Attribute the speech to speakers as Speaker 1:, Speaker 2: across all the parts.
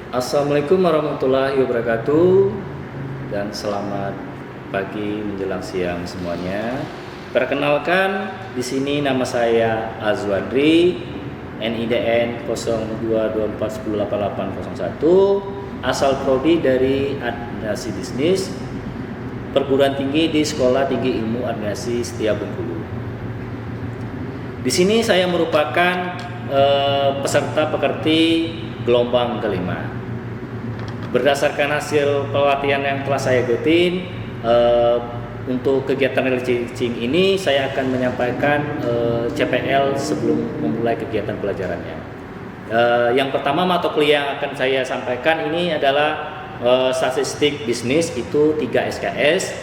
Speaker 1: Assalamualaikum warahmatullahi wabarakatuh dan selamat pagi menjelang siang semuanya. Perkenalkan, di sini nama saya Azwandri, NIDN 0224108801, asal prodi dari Administrasi Bisnis, perguruan tinggi di Sekolah Tinggi Ilmu Administrasi Setia Bengkulu. Di sini saya merupakan peserta pekerti gelombang kelima. Berdasarkan hasil pelatihan yang telah saya ikutin, untuk kegiatan early teaching ini saya akan menyampaikan CPL sebelum memulai kegiatan pelajarannya. Yang pertama mata kuliah yang akan saya sampaikan ini adalah statistik bisnis, itu 3 SKS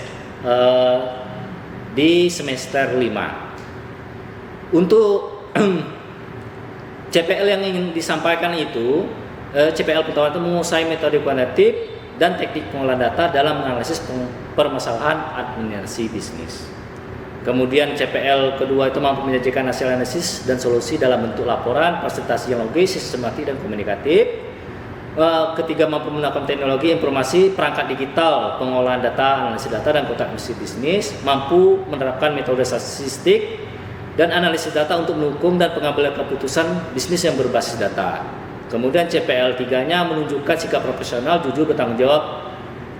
Speaker 1: di semester 5. Untuk CPL yang ingin disampaikan itu, CPL pertama itu menguasai metode kuantitatif dan teknik pengolahan data dalam menganalisis permasalahan administrasi bisnis. Kemudian CPL kedua itu mampu menyajikan hasil analisis dan solusi dalam bentuk laporan, presentasi yang logis, sistematik dan komunikatif. Ketiga, mampu menggunakan teknologi informasi, perangkat digital, pengolahan data, analisis data dan kotak bisnis. Mampu menerapkan metode statistik dan analisis data untuk mendukung dan pengambilan keputusan bisnis yang berbasis data. Kemudian CPL 3-nya menunjukkan sikap profesional, jujur, bertanggung jawab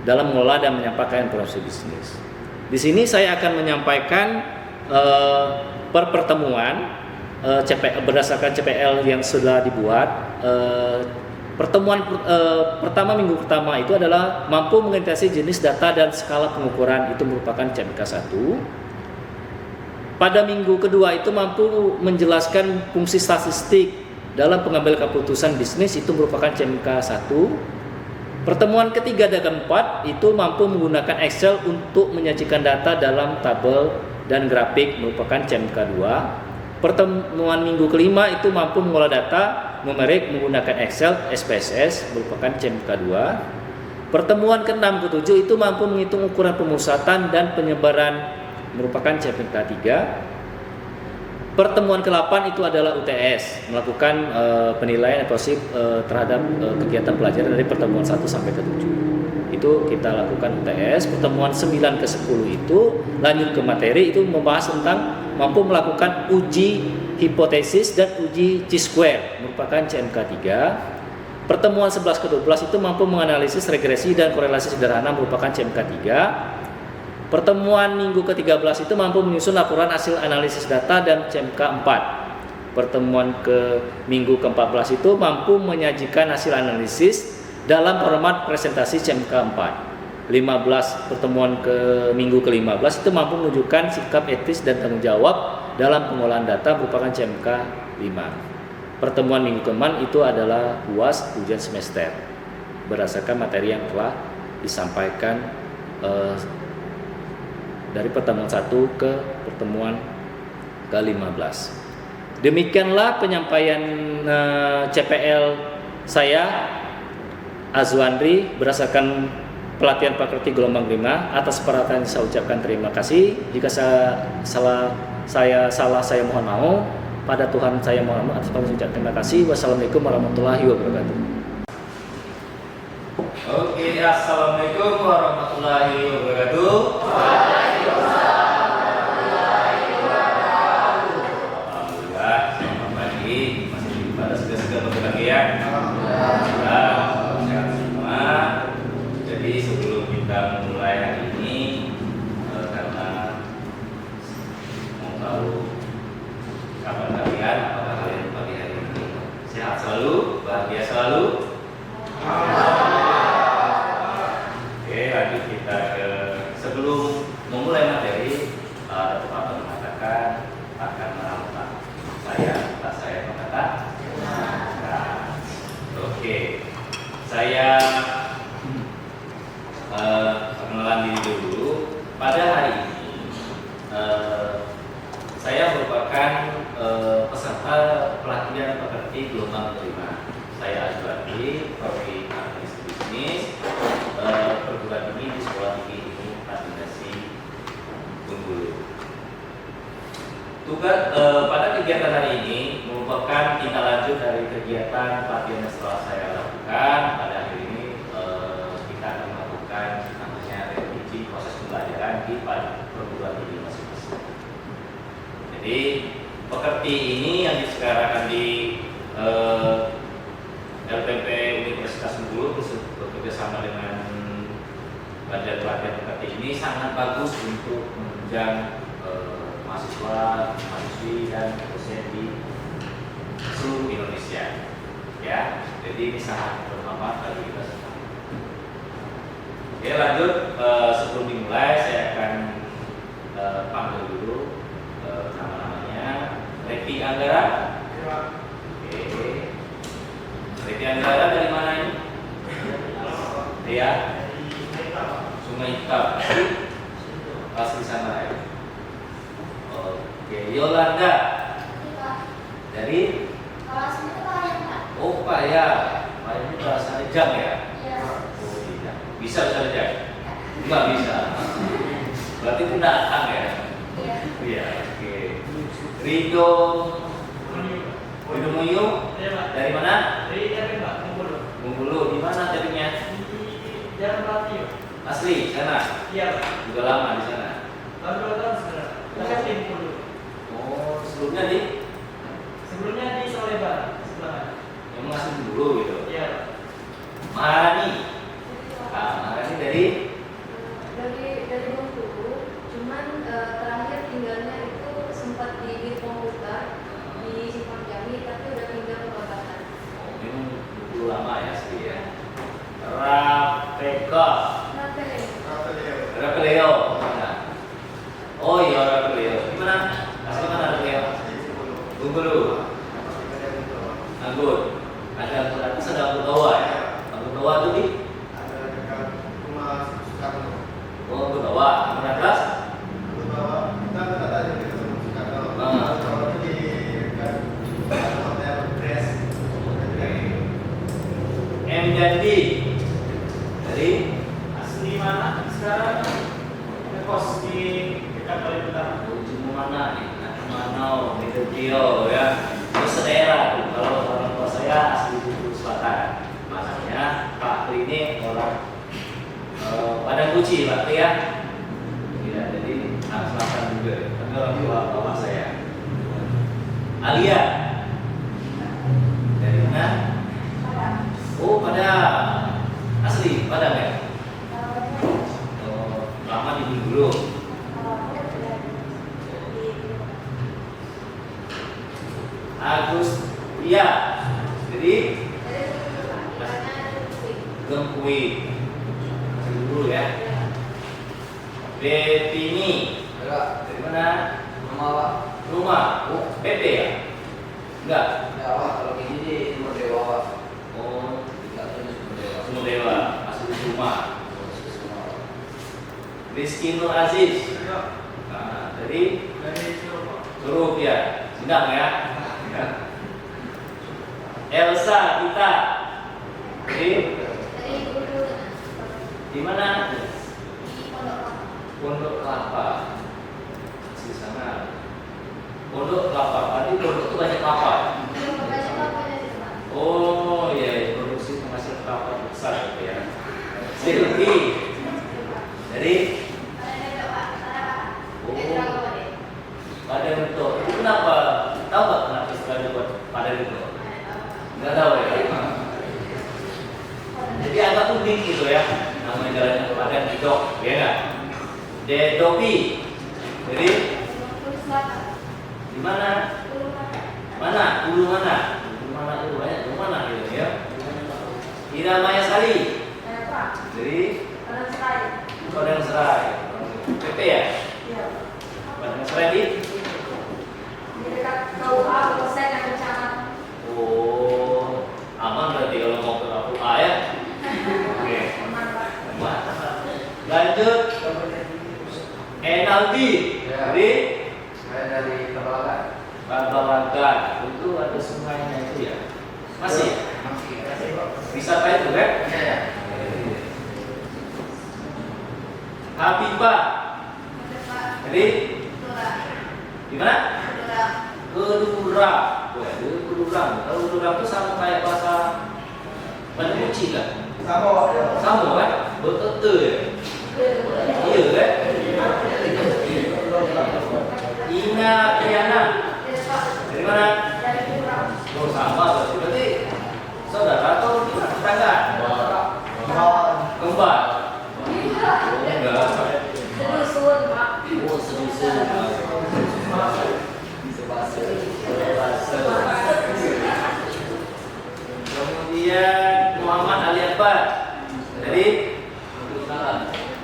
Speaker 1: dalam mengelola dan menyampaikan informasi bisnis. Di sini saya akan menyampaikan per pertemuan berdasarkan CPL yang sudah dibuat. Pertemuan pertama, minggu pertama itu adalah mampu mengintegrasi jenis data dan skala pengukuran, itu merupakan CMK 1. Pada minggu kedua itu mampu menjelaskan fungsi statistik dalam pengambil keputusan bisnis, itu merupakan CMK 1. Pertemuan ketiga dan keempat itu mampu menggunakan Excel untuk menyajikan data dalam tabel dan grafik, merupakan CMK 2. Pertemuan minggu kelima itu mampu mengolah data numerik menggunakan Excel SPSS, merupakan CMK 2. Pertemuan ke-6 ke-7 itu mampu menghitung ukuran pemusatan dan penyebaran, merupakan CMK 3. Pertemuan ke-8 itu adalah UTS, melakukan penilaian evaluasi terhadap kegiatan pelajaran dari pertemuan 1 sampai ke-7. Itu kita lakukan UTS. Pertemuan 9 ke-10 itu lanjut ke materi, itu membahas tentang mampu melakukan uji hipotesis dan uji chi-square, merupakan CMK 3. Pertemuan 11 ke-12 itu mampu menganalisis regresi dan korelasi sederhana, merupakan CMK 3. Pertemuan minggu ke-13 itu mampu menyusun laporan hasil analisis data dan CMK 4. Pertemuan ke minggu ke-14 itu mampu menyajikan hasil analisis dalam format presentasi CMK 4. 15 pertemuan ke minggu ke-15 itu mampu menunjukkan sikap etis dan tanggung jawab dalam pengolahan data, merupakan CMK 5. Pertemuan minggu ke-6 itu adalah UAS, ujian semester, berdasarkan materi yang telah disampaikan dari pertemuan 1 ke pertemuan ke-15. Demikianlah penyampaian CPL saya, Azwandri, berdasarkan pelatihan pekerti gelombang 5. Atas perhatian saya ucapkan terima kasih. Jika salah, saya mohon maaf. Pada Tuhan saya mohon maaf. Atas perhatian saya terima kasih. Wassalamualaikum warahmatullahi wabarakatuh.
Speaker 2: Oke, assalamualaikum warahmatullahi wabarakatuh. Alhamdulillah, sehat semua. Jadi sebelum kita mulai hari ini, karena mau tahu kabar kalian, apakah kalian pagi hari ini sehat selalu, bahagia selalu? Oke, lanjut kita ke sebelum memulai materi, Bapak mengatakan akan merampas saya mengatakan. Oke, saya perkenalan diri dulu. Pada hari ini saya merupakan peserta pelatihan pekerti gelombang kelima. Saya Azwandri, prodi Administrasi Bisnis, perguruan tinggi di Sekolah Tinggi Ilmu Administrasi Bengkulu. Tugas pada kegiatan hari ini merupakan tindak lanjut dari kegiatan pelatihan yang setelah saya lakukan pada Jadi pekerti ini yang diselenggarakan di LPP Universitas Bengkulu bekerja sama dengan Badan Pelatihan Pekerti ini sangat bagus untuk menunjang mahasiswa, mahasiswi dan dosen di seluruh Indonesia. Ya, jadi ini sangat bermanfaat bagi kita semua. Oke, lanjut. Sebelum dimulai, saya akan panggil dulu nama-namanya. Reti Anggara. Oke. Reti Anggara dari mana ini? Dia Sungai Hitam. Asli sana ya. Oke, Yolanda dari Oh, Pak ya. Pak ini bahasa Rejang ya? Oh, tidak. Bisa bahasa Rejang? Enggak bisa. Berarti pendatang ya? Iya, oke. Rido Moyo dari mana? Bengkulu. Di mana tadinya?
Speaker 3: Jalan Melati.
Speaker 2: Asli sana?
Speaker 3: Iya.
Speaker 2: Sudah lama di sana?
Speaker 3: Tahun 2 tahun sebenarnya. Dekat di Bengkulu.
Speaker 2: Oh, sebelumnya
Speaker 3: Sebelumnya di Solebar sebelah.
Speaker 2: yang asli dulu gitu.
Speaker 3: Iya.
Speaker 2: Maharani. Maharani dari
Speaker 4: Bengkulu, cuman terakhir tinggalnya itu sempat di Komputer di Simpang Jambi, tapi udah pindah ke Babakan.
Speaker 2: Oh, memang dulu lama ya asli ya. Rapeka. Rapeleo. Mana? Oh iya Rapeleo. Gimana? Asli mana Rapeleo? Bengkulu. Anggur. Ada anggur atas, ada anggur bawah ya. Anggur bawah itu di? Oh, anggur bawah. Anggur atas? M dan D dari
Speaker 3: Asli mana sekarang? Kos di dekat Palembang.
Speaker 2: ujung mana nih? Manau, Midogio ya. Terus daerah tuh. Kalau orang tua saya asli Bengkulu Selatan. Makanya Pak Tri ini orang Padang Kuci, Pak Tri ya. Tidak, jadi anak selatan juga. Tapi orang tua bapak saya. Alia dari mana? Oh, Padang. Asli Padang ya. Oh, lama di Bengkulu. Agus, iya. Jadi Gengkui dulu ya. Betini dari mana? Rumah. Oh, PT ya? Enggak. Oh, Sumur Dewa. Asli rumah. Rizky Nur Aziz. Nah, dari Suruh ya. Sindang ya. Elsa kita di mana? Pondok Kelapa. Di sana. Pondok Kelapa. Tadi pondok itu banyak kelapa. Oh iya, produksi penghasil kelapa besar gitu ya. Silvi dari Pada Bentuk. Itu kenapa? Tahu nggak kenapa istilahnya buat Pada Bentuk? Nggak tahu ya. Jadi agak unik gitu ya. Namanya jalannya Pada Bentuk, ya nggak? Dedopi. Jadi di mana? Mana? Ulu mana? Ulu mana itu banyak. Ulu mana gitu ya? Ira Maya Sari. Jadi Padang Serai. PP ya? Padang Serai di? Oh, aman berarti kalau mau ke KUA ya? Oke. Lanjut. Enaldi. Jadi Balagan. Itu ada sungainya itu ya? Masih? Bisa apa itu kan? Habibah. Jadi di mana? Kedura. Wah, Kedurang. Kalau Kedurang itu sama kayak bahasa Bandung Kuci kan? Sama kan? Betul ya? Iya kan? Ina Triana.
Speaker 1: mana?
Speaker 4: Dari kurang.
Speaker 1: Oh, sama berarti saudara atau tetangga? Kembar. Oh, enggak.
Speaker 4: Sedusun, Pak.
Speaker 1: Oh, sedusun. Kemudian Muhammad Ali Akbar. Jadi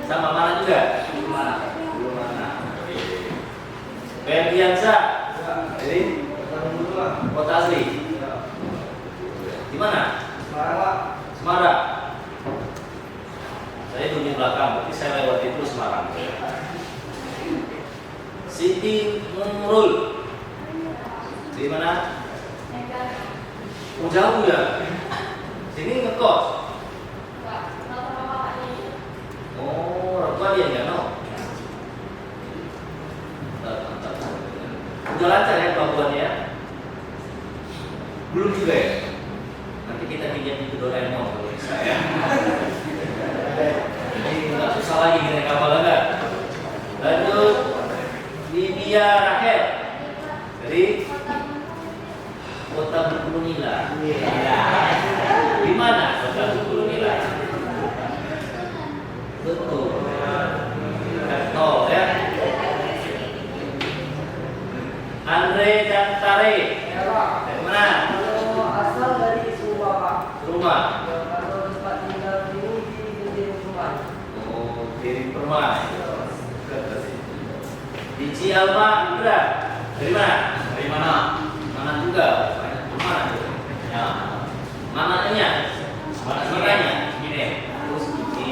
Speaker 1: sama mana juga? Ferdiansa. Jadi kota asli. Di mana? Semarang. Saya duduk di belakang, berarti saya lewat itu Semarang. Siti Nurul. Di mana? Oh, jauh ya. Sini ngekos. Oh, orang tua dia nggak no. Udah lancar ya pelabuhannya? Belum juga ya? Nanti kita pinjam itu Doraemon kalau bisa ya. Jadi nggak susah lagi naik kapal enggak. Lanjut, Lydia Rahel. Jadi Kota Bengkulu Nila. Di mana Kota Bengkulu Nila? Betul. Betul ya. Andre Jantare. Dari mana?
Speaker 5: Asal dari Sumba, Pak.
Speaker 1: Rumah.
Speaker 5: Kalau tempat tinggal ini di Diri Permai.
Speaker 1: Oh, Diri Permai. Di Cialma Indra. Dari mana?
Speaker 2: Dari mana?
Speaker 1: Mana juga? Mana?
Speaker 2: Ya.
Speaker 1: Mananya?
Speaker 2: Mana
Speaker 1: Mananya?
Speaker 2: Gini.
Speaker 1: Terus ini.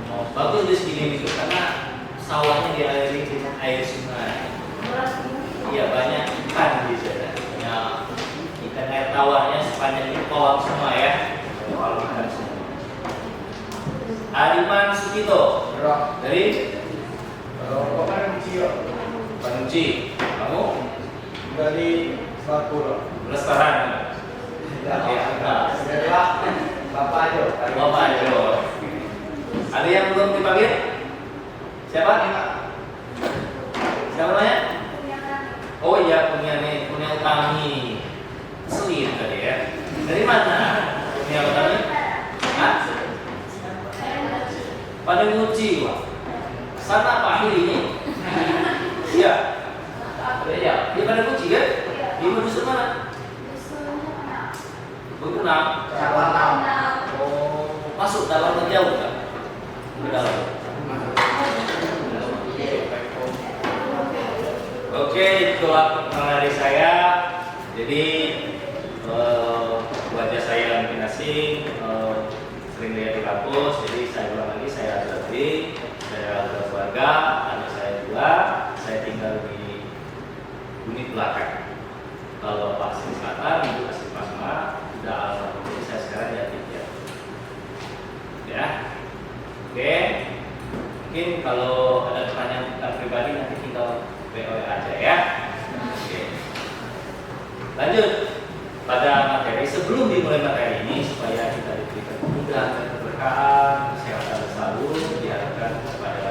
Speaker 1: Oh, bagus di sini itu karena sawahnya dialiri dengan air sungai. Iya, banyak ikan di sana. Ya, ikan air tawarnya sepanjang ini kolam semua ya. Kolam ikan semua. Ariman Sukito dari Panunci. Kamu
Speaker 5: Dari Sapura.
Speaker 1: restoran.
Speaker 5: Bapak Jo.
Speaker 1: Bapak Jo. Ada yang belum dipanggil? Siapa? Siapa namanya? Oh iya, punya Utami. Selin tadi ya. Dari mana? Punya Utami? Hah? Pada Nguci, Wak. Sana Pak Ahli ini. Iya. Iya. Dia pada Nguci kan? Di dusun mana? Begunang. Oh, masuk dalam atau jauh kan? Ke dalam. Oke, itulah perkenalan dari saya. Jadi wajah saya mungkin asing, sering lihat di kampus. Jadi saya ulang lagi, saya Azrafi, saya ada keluarga, anak saya 2, saya tinggal di unit belakang. Kalau Pak Asri Selatan, Ibu Asri Pasma, udah almarhum. Jadi saya sekarang ya 3. Ya, oke. Mungkin kalau ada pertanyaan tentang pribadi nanti tinggal WA aja ya. Oke. Lanjut pada materi. Sebelum dimulai materi ini supaya kita diberikan kemudahan dan keberkahan, kesehatan selalu diharapkan kepada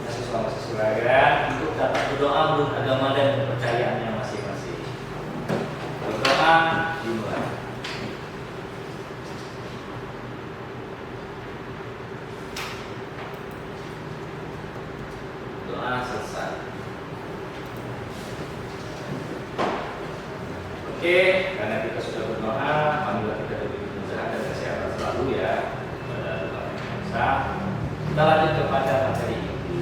Speaker 1: mahasiswa-mahasiswa untuk dapat berdoa menurut agama dan kepercayaannya masing-masing. Berdoa dimulai. Doa selesai. Oke, karena kita sudah berdoa, alhamdulillah kita diberi kemudahan dan kesehatan selalu ya pada Tuhan Yang Esa. Kita lanjut kepada materi ini.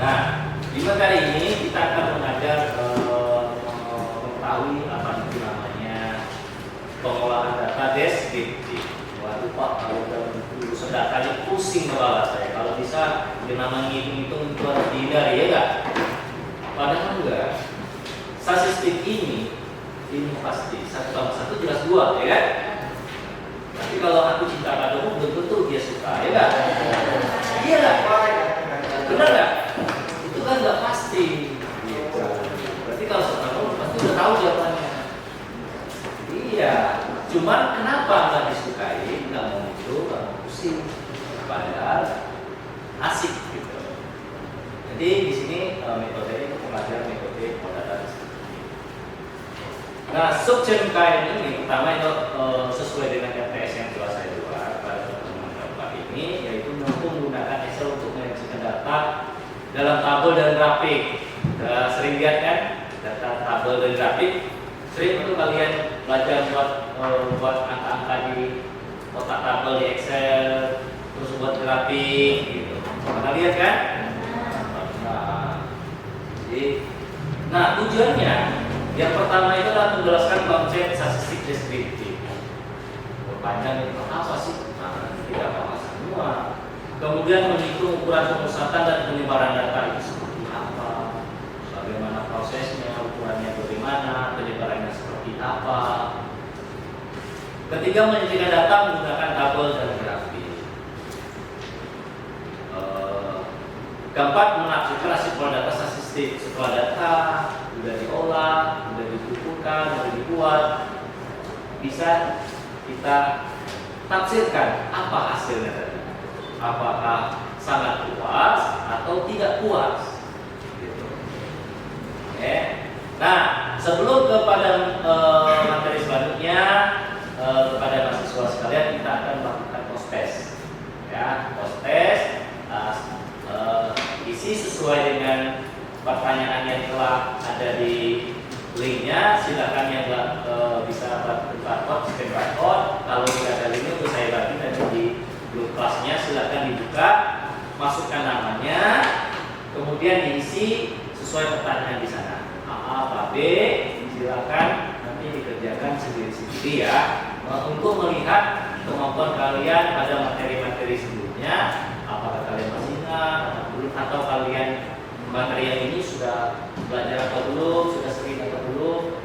Speaker 1: Nah, di materi ini kita akan belajar mengetahui apa itu namanya pengolahan data deskriptif. Waduh Pak, kalau urusan datanya pusing kepala saya. Kalau bisa dia namanya hitung-hitung itu harus dihindari ya enggak? Padahal enggak. Statistik ini pasti 1 tambah 1 jelas 2, ya kan? Tapi kalau aku cinta padamu belum tentu dia suka, ya kan? Iya lah, benar nggak? Itu kan nggak pasti. Gitu. Berarti kalau suka kamu pasti udah tahu jawabannya. Iya, cuman kenapa nggak disukai? Nggak mau itu, nggak mau pusing. Padahal asik gitu. Jadi di sini metode ini
Speaker 2: Nah, sub CMK ini pertama itu sesuai dengan RTS yang telah saya buat pada pertemuan keempat ini, yaitu mampu menggunakan Excel untuk menyajikan data dalam tabel dan grafik. Sering lihat kan data tabel dan grafik? Sering itu kalian belajar buat angka-angka di kotak tabel di Excel, terus buat grafik gitu. Pernah lihat kan? Nah, tujuannya yang pertama itu adalah menjelaskan konsep statistik deskriptif. Berpanjang itu apa sih? Nah, tidak apa semua. Kemudian menghitung ukuran pemusatan dan penyebaran data itu seperti apa, bagaimana prosesnya, ukurannya bagaimana, penyebarannya seperti apa. Ketiga, menyajikan data menggunakan tabel dan grafik. Keempat, menafsirkan hasil data statistik. Setelah data sudah diolah, sudah dikumpulkan, sudah dibuat, bisa kita tafsirkan apa hasilnya tadi. Apakah sangat puas atau tidak puas? Gitu. Oke. Nah, sebelum kepada materi selanjutnya, kepada mahasiswa sekalian kita akan melakukan post test. Ya, post test. Isi sesuai dengan pertanyaan yang telah ada di linknya. Silakan yang bisa barcode, scan barcode. Kalau tidak ada linknya, itu saya bagi nanti di grup kelasnya. Silakan dibuka, masukkan namanya, kemudian diisi sesuai pertanyaan di sana. A, B, silakan nanti dikerjakan sendiri-sendiri ya, untuk melihat kemampuan kalian pada materi-materi sebelumnya. Apakah kalian masih ingat atau kalian materi yang ini sudah belajar atau belum, sudah sering atau belum,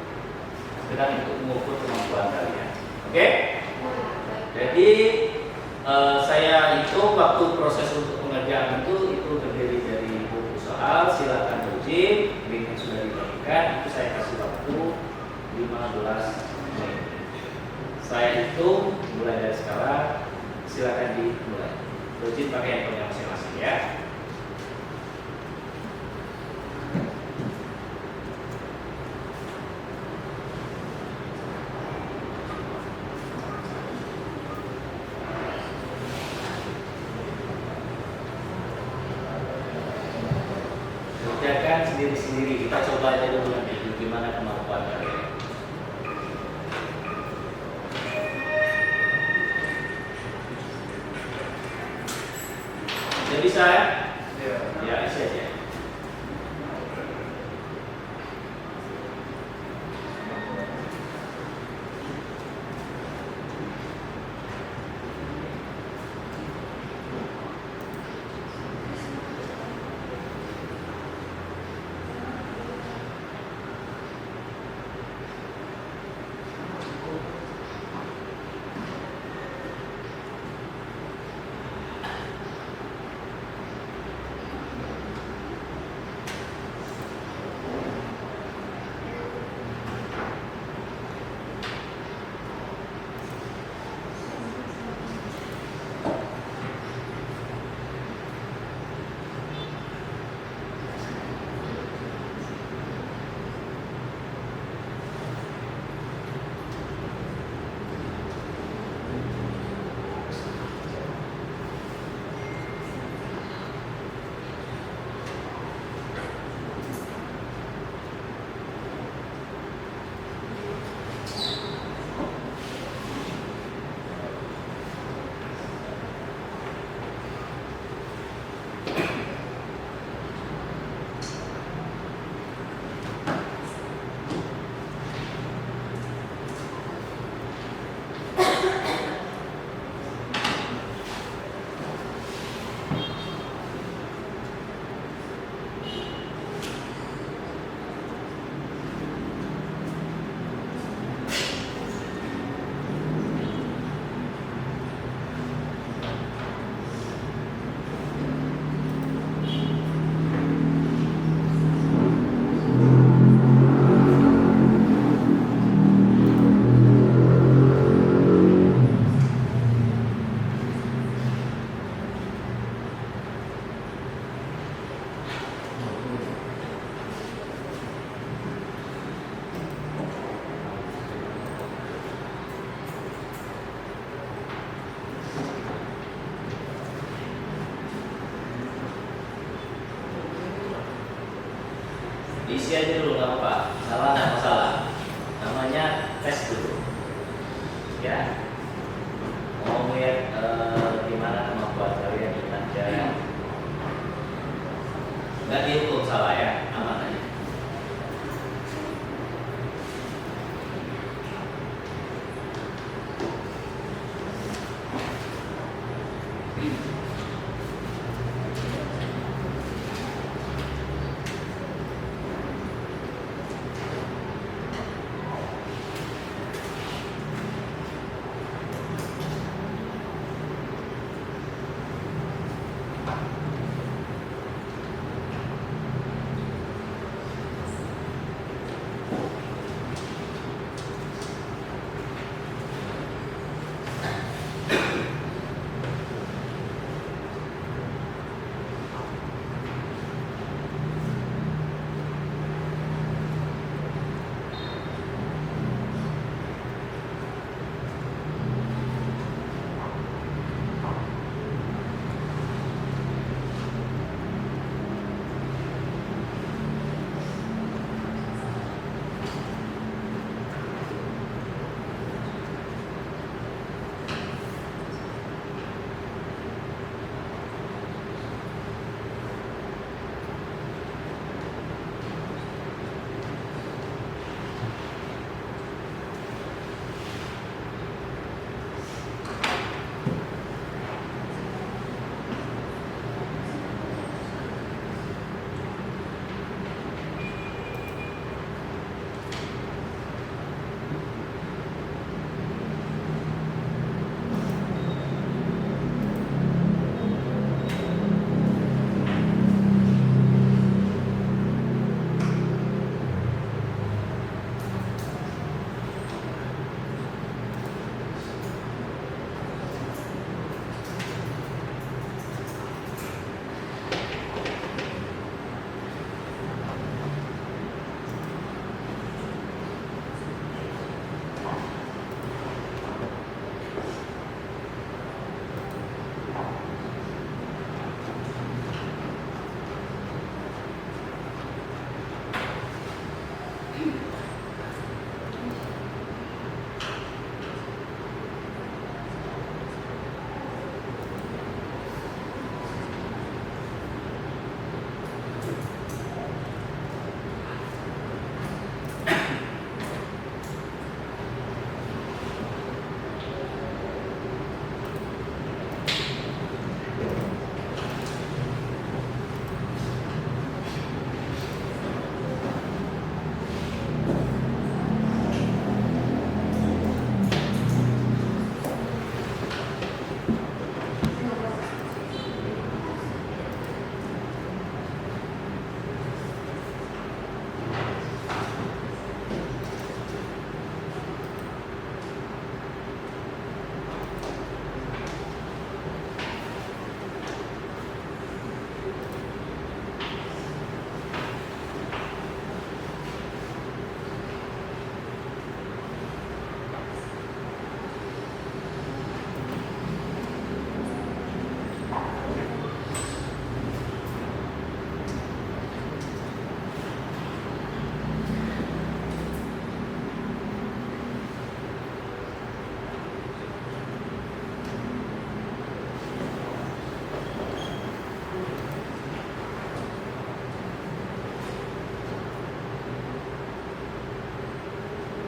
Speaker 2: sekedar untuk mengukur kemampuan kalian. Oke? Jadi saya hitung waktu proses untuk pengerjaan itu terdiri dari buku soal. Silakan uji, link yang sudah dibagikan itu saya kasih waktu 15 menit. Saya hitung mulai dari sekarang. Silakan dimulai. Uji pakai handphone masing-masing ya. Kerjakan sendiri-sendiri. Kita coba aja dulu nanti gimana kemampuan kalian. Jadi bisa ya? Ya, isi aja. diisi aja dulu nggak apa-apa, salah nggak masalah. Namanya tes dulu, ya. Mau lihat gimana kemampuan kalian kinerja. Nggak dihukum salah ya, aman aja.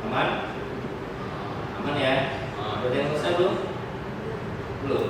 Speaker 2: Aman? Aman ya? Udah ada yang selesai belum? Belum?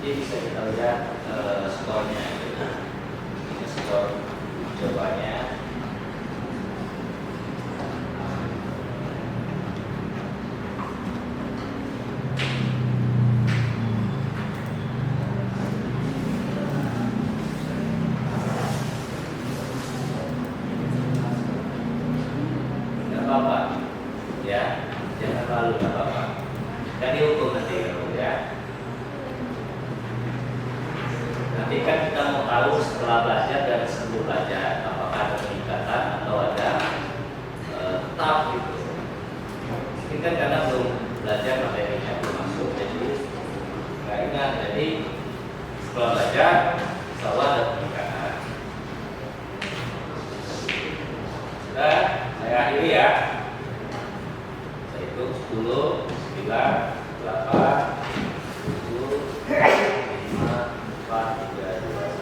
Speaker 2: Jadi bisa kita lihat skornya, ini skor jawabannya. Nggak apa-apa, ya, jangan malu, nggak apa-apa. Kan dihukum nanti ya. Nanti kan kita mau tahu setelah belajar dan sebelum belajar apakah ada peningkatan atau ada tetap gitu. Ini kan karena belum belajar materinya belum masuk, jadi nggak ingat. Jadi setelah belajar selalu ada peningkatan. Sudah, saya akhiri ya. Saya hitung 10, 9, 8, 7, 5, 4, 3, 2, 1.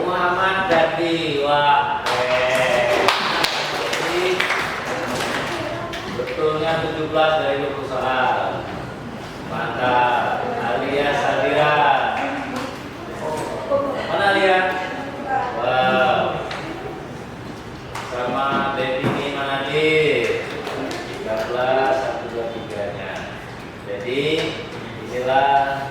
Speaker 2: Muhammad Dadi, wah, jadi betulnya 17 dari 21. Mantap, Alia Sadira. Mana Alia? Wow. Sama Betty Manadir 13, 1, 2, 3-nya. Jadi inilah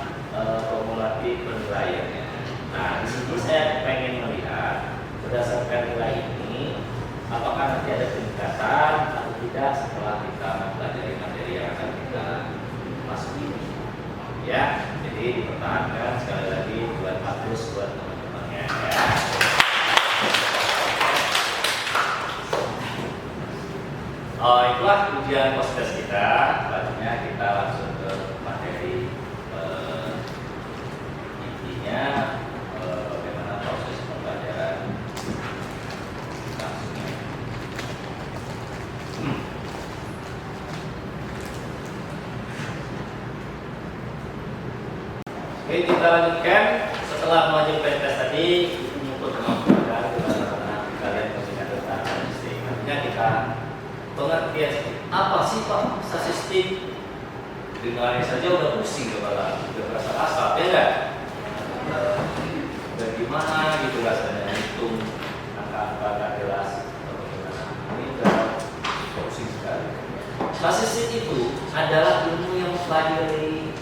Speaker 2: formulatif penilaiannya. Nah, di sini saya pengen melihat berdasarkan nilai ini apakah nanti ada peningkatan atau tidak setelah kita mempelajari materi yang akan kita masuki. Ya, jadi dipertahankan sekali lagi buat bagus buat teman-temannya ya. Oh, itulah ujian post-test kita. Selanjutnya kita langsung ke materi intinya bagaimana proses pembelajaran langsungnya. Oke, kita lanjutkan setelah mengajukan tes tadi itu mengukur kemampuan bagaimana kalian menggunakan data statistik. Artinya kita pengertian apa sih Pak statistik, dengarnya saja udah pusing kepala, udah berasa asal ya kan? Bagaimana gitu rasanya hitung angka-angka nggak jelas atau bagaimana? Ini udah pusing sekali. Statistik itu adalah ilmu yang mempelajari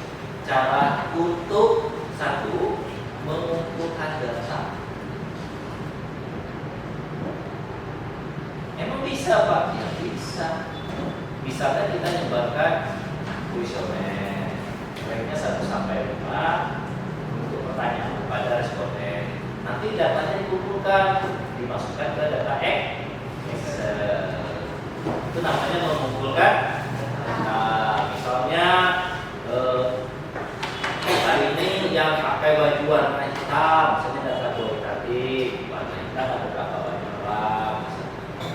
Speaker 2: cara untuk satu mengumpulkan data. Emang bisa Pak? Ya bisa. Misalnya kita nyebarkan kuesioner, ranknya 1 sampai 5 untuk pertanyaan kepada responden. Nanti datanya dikumpulkan, dimasukkan ke data Excel. Itu namanya mengumpulkan. Nah, misalnya hari ini yang pakai baju warna hitam, misalnya data kualitatif, warna hitam ada berapa banyak orang,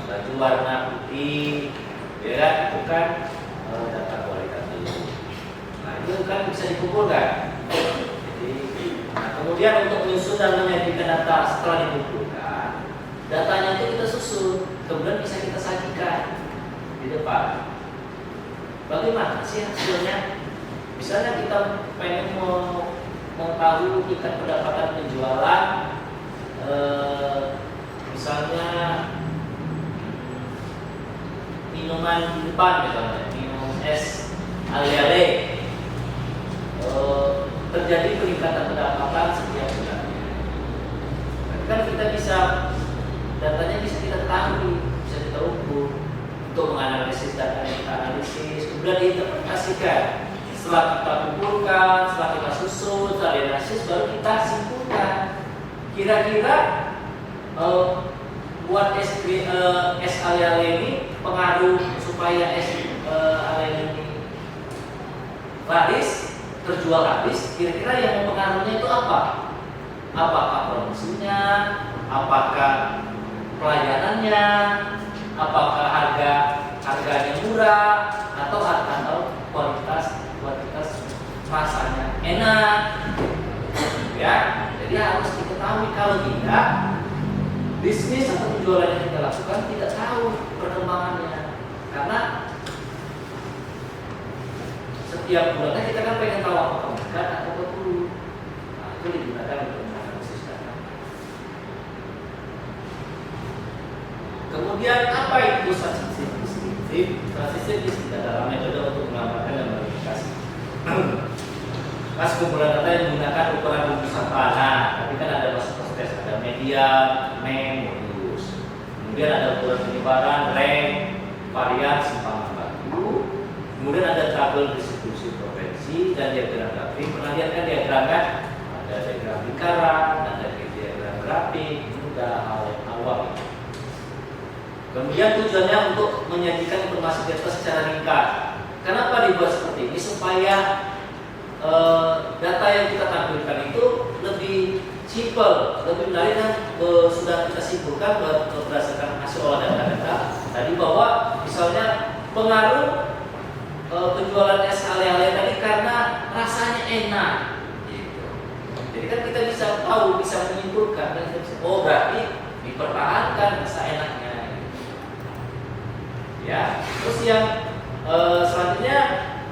Speaker 2: baju warna putih, ya kan? Itu kan data kualitatif. Nah itu kan bisa dikumpulkan. Jadi, nah, kemudian untuk menyusun dan menyajikan data setelah dikumpulkan, datanya itu kita susun, kemudian bisa kita sajikan di depan. Bagaimana sih hasilnya? Misalnya kita pengen mengetahui tingkat pendapatan penjualan, misalnya minuman di depan, misalnya minum es ale-ale, terjadi peningkatan pendapatan setiap bulannya. Kan kita bisa datanya bisa kita ketahui, bisa kita ukur untuk menganalisis data yang kita analisis, kemudian diinterpretasikan. Setelah kita kumpulkan, setelah kita susun, setelah dianalisis, baru kita simpulkan. Kira-kira buat es ale-ale ini pengaruh supaya es ale ini laris, terjual habis. Kira-kira yang mempengaruhinya itu apa? Apakah promosinya? Apakah pelayanannya? Apakah harganya murah? Atau kualitas rasanya enak, ya. Jadi harus diketahui, kalau tidak bisnis atau penjualan yang kita lakukan tidak tahu perkembangannya.
Speaker 1: Karena setiap bulannya kita kan pengen tahu apa meningkat atau turun. Nah, itu digunakan untuk menganalisis data. Kemudian apa itu statistik deskriptif? Statistik deskriptif adalah metode untuk mengamalkan dan verifikasi. Pas kumpulan data yang menggunakan ukuran rumusan tanah, tapi kan ada masuk proses, ada median, mean, modulus. Kemudian ada ukuran penyebaran, rank, varian, simpangan batu. Kemudian ada tabel distribusi provinsi dan diagram grafik. Pernah lihat kan diagram kan? Ada diagram lingkaran, ada diagram grafik, ini udah hal yang awal. Kemudian tujuannya untuk menyajikan informasi data secara ringkas. Kenapa dibuat seperti ini? Supaya data yang kita tampilkan itu lebih simple, lebih menarik dan sudah kita simpulkan berdasarkan hasil olah data-data tadi bahwa misalnya pengaruh penjualan es ale-ale tadi karena rasanya enak. Gitu. Jadi kan kita bisa tahu, bisa menyimpulkan dan kita bisa, oh berarti dipertahankan rasa enaknya. Ya, terus yang selanjutnya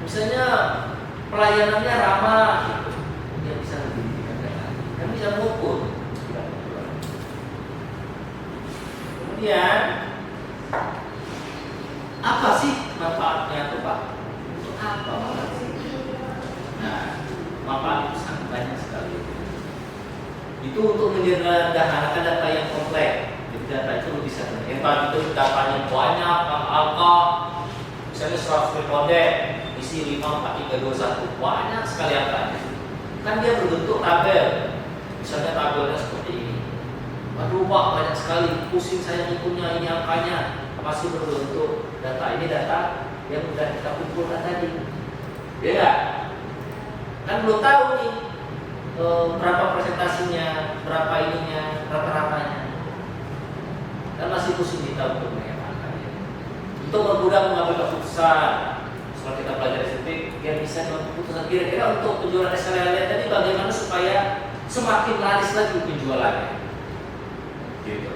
Speaker 1: misalnya pelayanannya ramah, gitu. Dia bisa lebih ditingkatkan, kan bisa mengukur. Kemudian apa sih manfaatnya tuh Pak? Untuk apa manfaatnya? Nah, manfaat itu sangat banyak sekali. Itu untuk menyederhanakan data yang kompleks. Jadi data itu lebih sederhana. Itu datanya banyak, angka, misalnya 100 responden, isi 5, 4, 3, 2, 1, banyak sekali angkanya. Kan dia berbentuk tabel. Misalnya tabelnya seperti ini. Waduh Pak, banyak sekali, pusing saya ngitungnya, ini angkanya. Masih berbentuk data, ini data yang sudah kita kumpulkan tadi. Ya enggak? Kan belum tahu nih berapa presentasinya, berapa ininya, rata-ratanya. Kan masih pusing kita untuk mengamalkannya. Untuk memudahkan mengambil keputusan, setelah kita pelajari sedikit, biar bisa mengambil keputusan kira-kira untuk penjualan SLL tadi bagaimana supaya semakin laris lagi penjualannya. Gitu.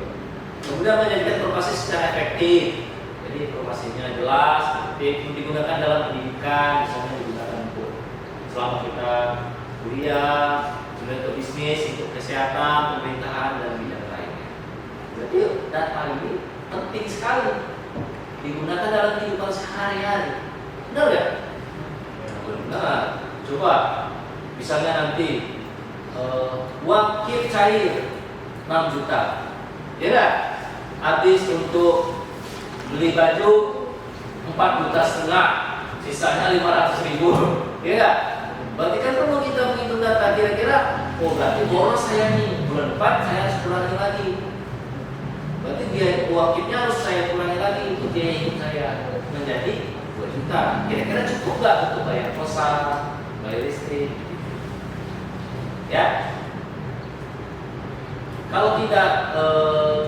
Speaker 1: Kemudian menjadikan informasi secara efektif. Jadi informasinya jelas, efektif, digunakan dalam pendidikan, misalnya digunakan untuk selama kita kuliah, kemudian untuk bisnis, untuk kesehatan, pemerintahan dan bidang lainnya. Jadi data ini penting sekali digunakan dalam kehidupan sehari-hari. Benar ya? Benar. Coba, misalnya nanti uang kip cair 6 juta, ya enggak? Habis untuk beli baju 4,5 juta, sisanya 500.000, ya enggak? Berarti kan perlu kita menghitung data kira-kira, oh berarti boros saya nih, bulan depan saya harus kurangi lagi. Berarti biaya uang kipnya harus saya kurangi lagi untuk biaya hidup saya menjadi 2 juta. Kira-kira cukup nggak untuk bayar kosan, bayar listrik? Ya. Kalau tidak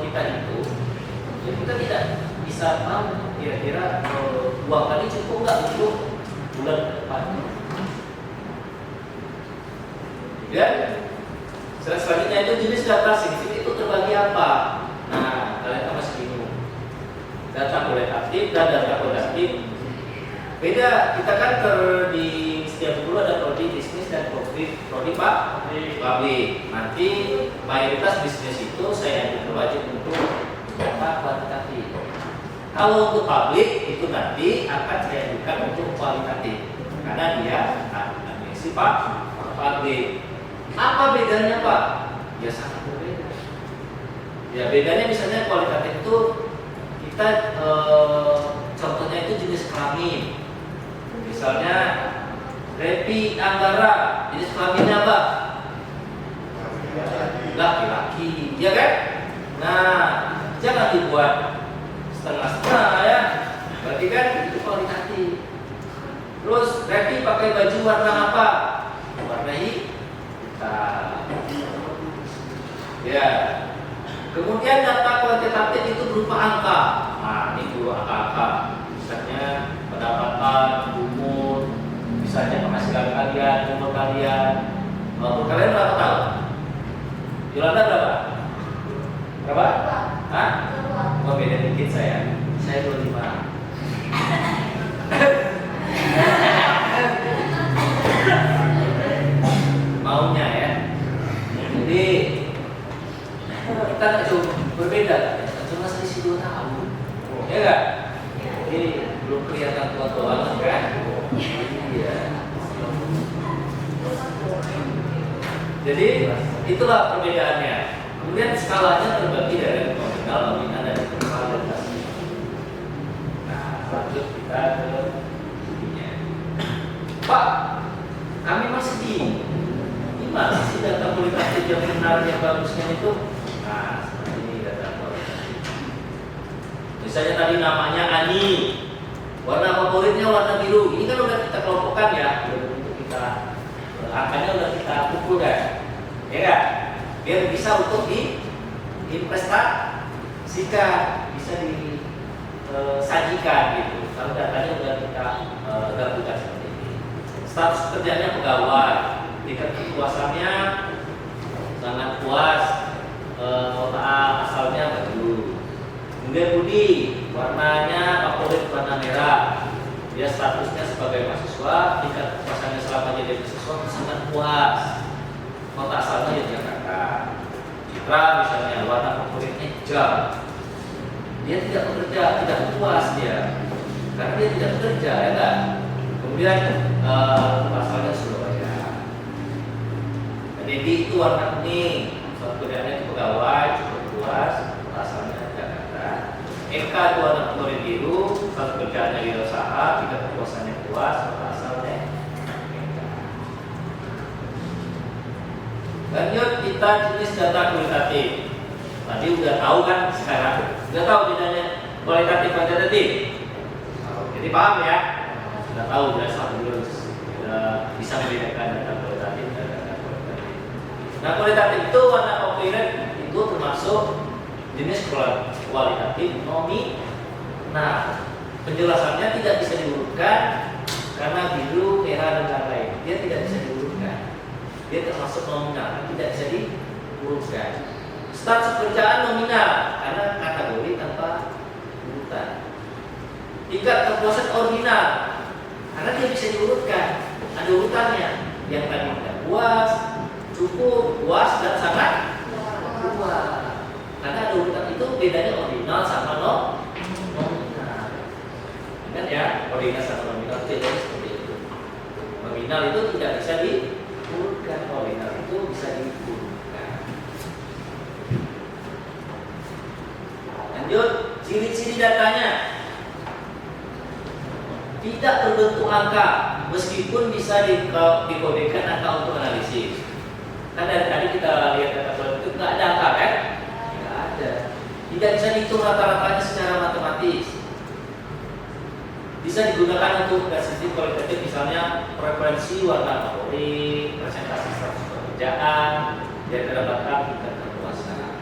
Speaker 1: kita itu, ya kita tidak bisa tahu kira-kira uang tadi cukup nggak untuk bulan depan. Ya. Selanjutnya itu jenis data sensitif itu terbagi apa? Nah, kalian masih bingung. Data kualitatif dan data kuantitatif. Beda, kita kan di setiap buku ada prodi bisnis dan prodi publik. Nanti mayoritas bisnis itu saya ajukan wajib untuk data kuantitatif. Kalau untuk publik itu nanti akan saya ajukan untuk kualitatif karena dia sifat publik. Apa bedanya Pak? Ya sangat berbeda. Ya bedanya misalnya kualitatif itu kita contohnya itu jenis kelamin. Misalnya Repi Anggara, jenis kelaminnya apa? Laki-laki, ya kan? Nah, jangan dibuat setengah-setengah ya. Berarti kan itu kualitatif. Terus Repi pakai baju warna apa? Warna hitam. Ya. Kemudian data kuantitatif itu berupa angka. Nah, ini dua angka. Misalnya pendapatan, umur, misalnya penghasilan kalian, umur kalian. Umur kalian berapa tahun? Yolanda berapa? Berapa? Hah? Oh, beda dikit saya. Saya 25. Maunya ya. Jadi kita nggak cuma berbeda, cuma selisih 2 tahun, ya nggak? Jadi belum kelihatan tua-tua banget kan? Iya. Jadi itulah perbedaannya. Kemudian skalanya terbagi dari nominal, nominal dan kualitasnya. Nah, lanjut kita ke studinya. Pak, kami masih bingung. Gimana sih data kualitatif yang benar yang bagusnya itu? Nah, seperti ini data kualitatif. Misalnya tadi namanya Ani, warna favoritnya warna biru. Ini kan udah kita kelompokkan ya, udah untuk kita angkanya udah kita kumpulkan, ya kan? Biar bisa untuk diinvestasikan, bisa disajikan gitu. Kalau datanya udah kita gabungkan seperti ini. Status kerjanya pegawai, tingkat kepuasannya sangat puas, kota asalnya Bandung. Kemudian Budi, warnanya favorit warna merah. Dia statusnya sebagai mahasiswa, tingkat kepuasannya selama jadi mahasiswa sangat puas. Kota asalnya Yogyakarta. Citra misalnya warna favoritnya hijau. Dia tidak bekerja, tidak puas dia, karena dia tidak bekerja, ya kan? Kemudian kota asalnya Surabaya. Jadi itu warna kuning, suatu kerjanya itu pegawai, cukup puas, kota asalnya Jakarta. Eka itu warna favorit biru, suatu kerjaannya di usaha, tingkat kepuasannya puas, kota asalnya Eka. Lanjut kita jenis data kualitatif. Tadi udah tahu kan sekarang, udah tahu bedanya kualitatif kuantitatif. Jadi paham ya? Sudah tahu, sudah bisa membedakan data kualitatif dan data kualitatif. Nah, kualitatif itu warna favorit itu termasuk jenis kualitatif nominal. Penjelasannya tidak bisa diurutkan karena biru, merah dan lain-lain. Dia tidak bisa diurutkan. Dia termasuk nominal, tidak bisa diurutkan. Status pekerjaan nominal karena kategori tanpa urutan. Tingkat kepuasan ordinal karena dia bisa diurutkan, ada urutannya. Yang tadi tidak puas, cukup, puas dan sangat puas. Karena ada urutan itu bedanya ordinal sama nominal. Ingat ya, ordinal sama nominal itu bedanya seperti itu. Nominal itu tidak bisa diurutkan, ordinal itu bisa diurutkan. Lanjut, ciri-ciri datanya. Tidak terbentuk angka, meskipun bisa dikodekan angka untuk analisis. Kan dari tadi kita lihat data kualitatif nggak ada angka kan? Nggak ada. Tidak bisa dihitung rata-ratanya secara matematis. Bisa digunakan untuk statistik kualitatif, misalnya preferensi warna favorit, presentasi status pekerjaan, dan terdapat tingkat kepuasan.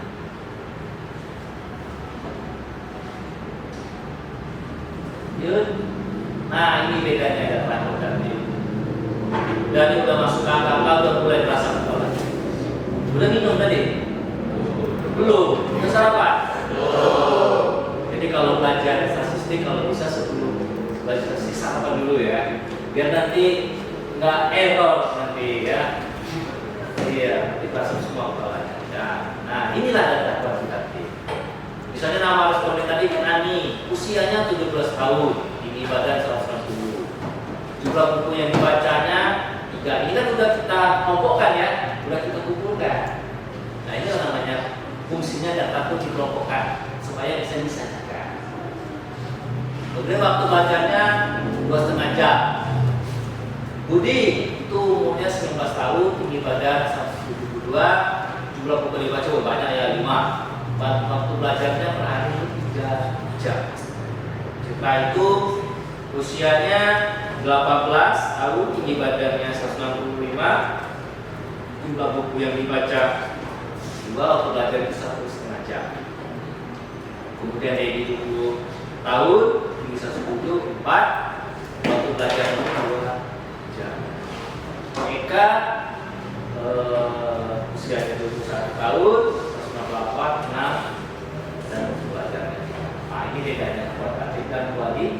Speaker 1: Nah, ini bedanya data kualitatif. Dan ini udah masuk ke angka, udah mulai terasa kepala. Udah minum tadi? Belum. Udah sarapan? Belum. Jadi kalau belajar statistik, kalau bisa sebelum belajar statistik sarapan dulu ya, biar nanti nggak error nanti ya. Iya, dipasang semua kepalanya. Nah, inilah data kualitatif. Misalnya nama responden tadi kan Ani, usianya 17 tahun, tinggi badan 160. Jumlah buku yang dibacanya 3. Ini kan udah kita kelompokkan ya, udah kita kumpulkan. Nah, ini namanya fungsinya data itu dikelompokkan supaya bisa disajikan. Kemudian waktu bacanya 2,5 jam. Budi itu umurnya 19 tahun, tinggi badan 172. Jumlah buku dibaca banyak ya 5. Waktu belajarnya per hari 3 jam. Setelah itu usianya 18 tahun, tinggi badannya 165. Jumlah buku yang dibaca 2, waktu belajar itu 1,5 jam. Kemudian Edi 20 tahun, tinggi 174. Waktu belajar 2 jam. Eka usianya 21 tahun, 168, 6 dan belajarnya. Nah, ini bedanya kualitatif dan kualitatif.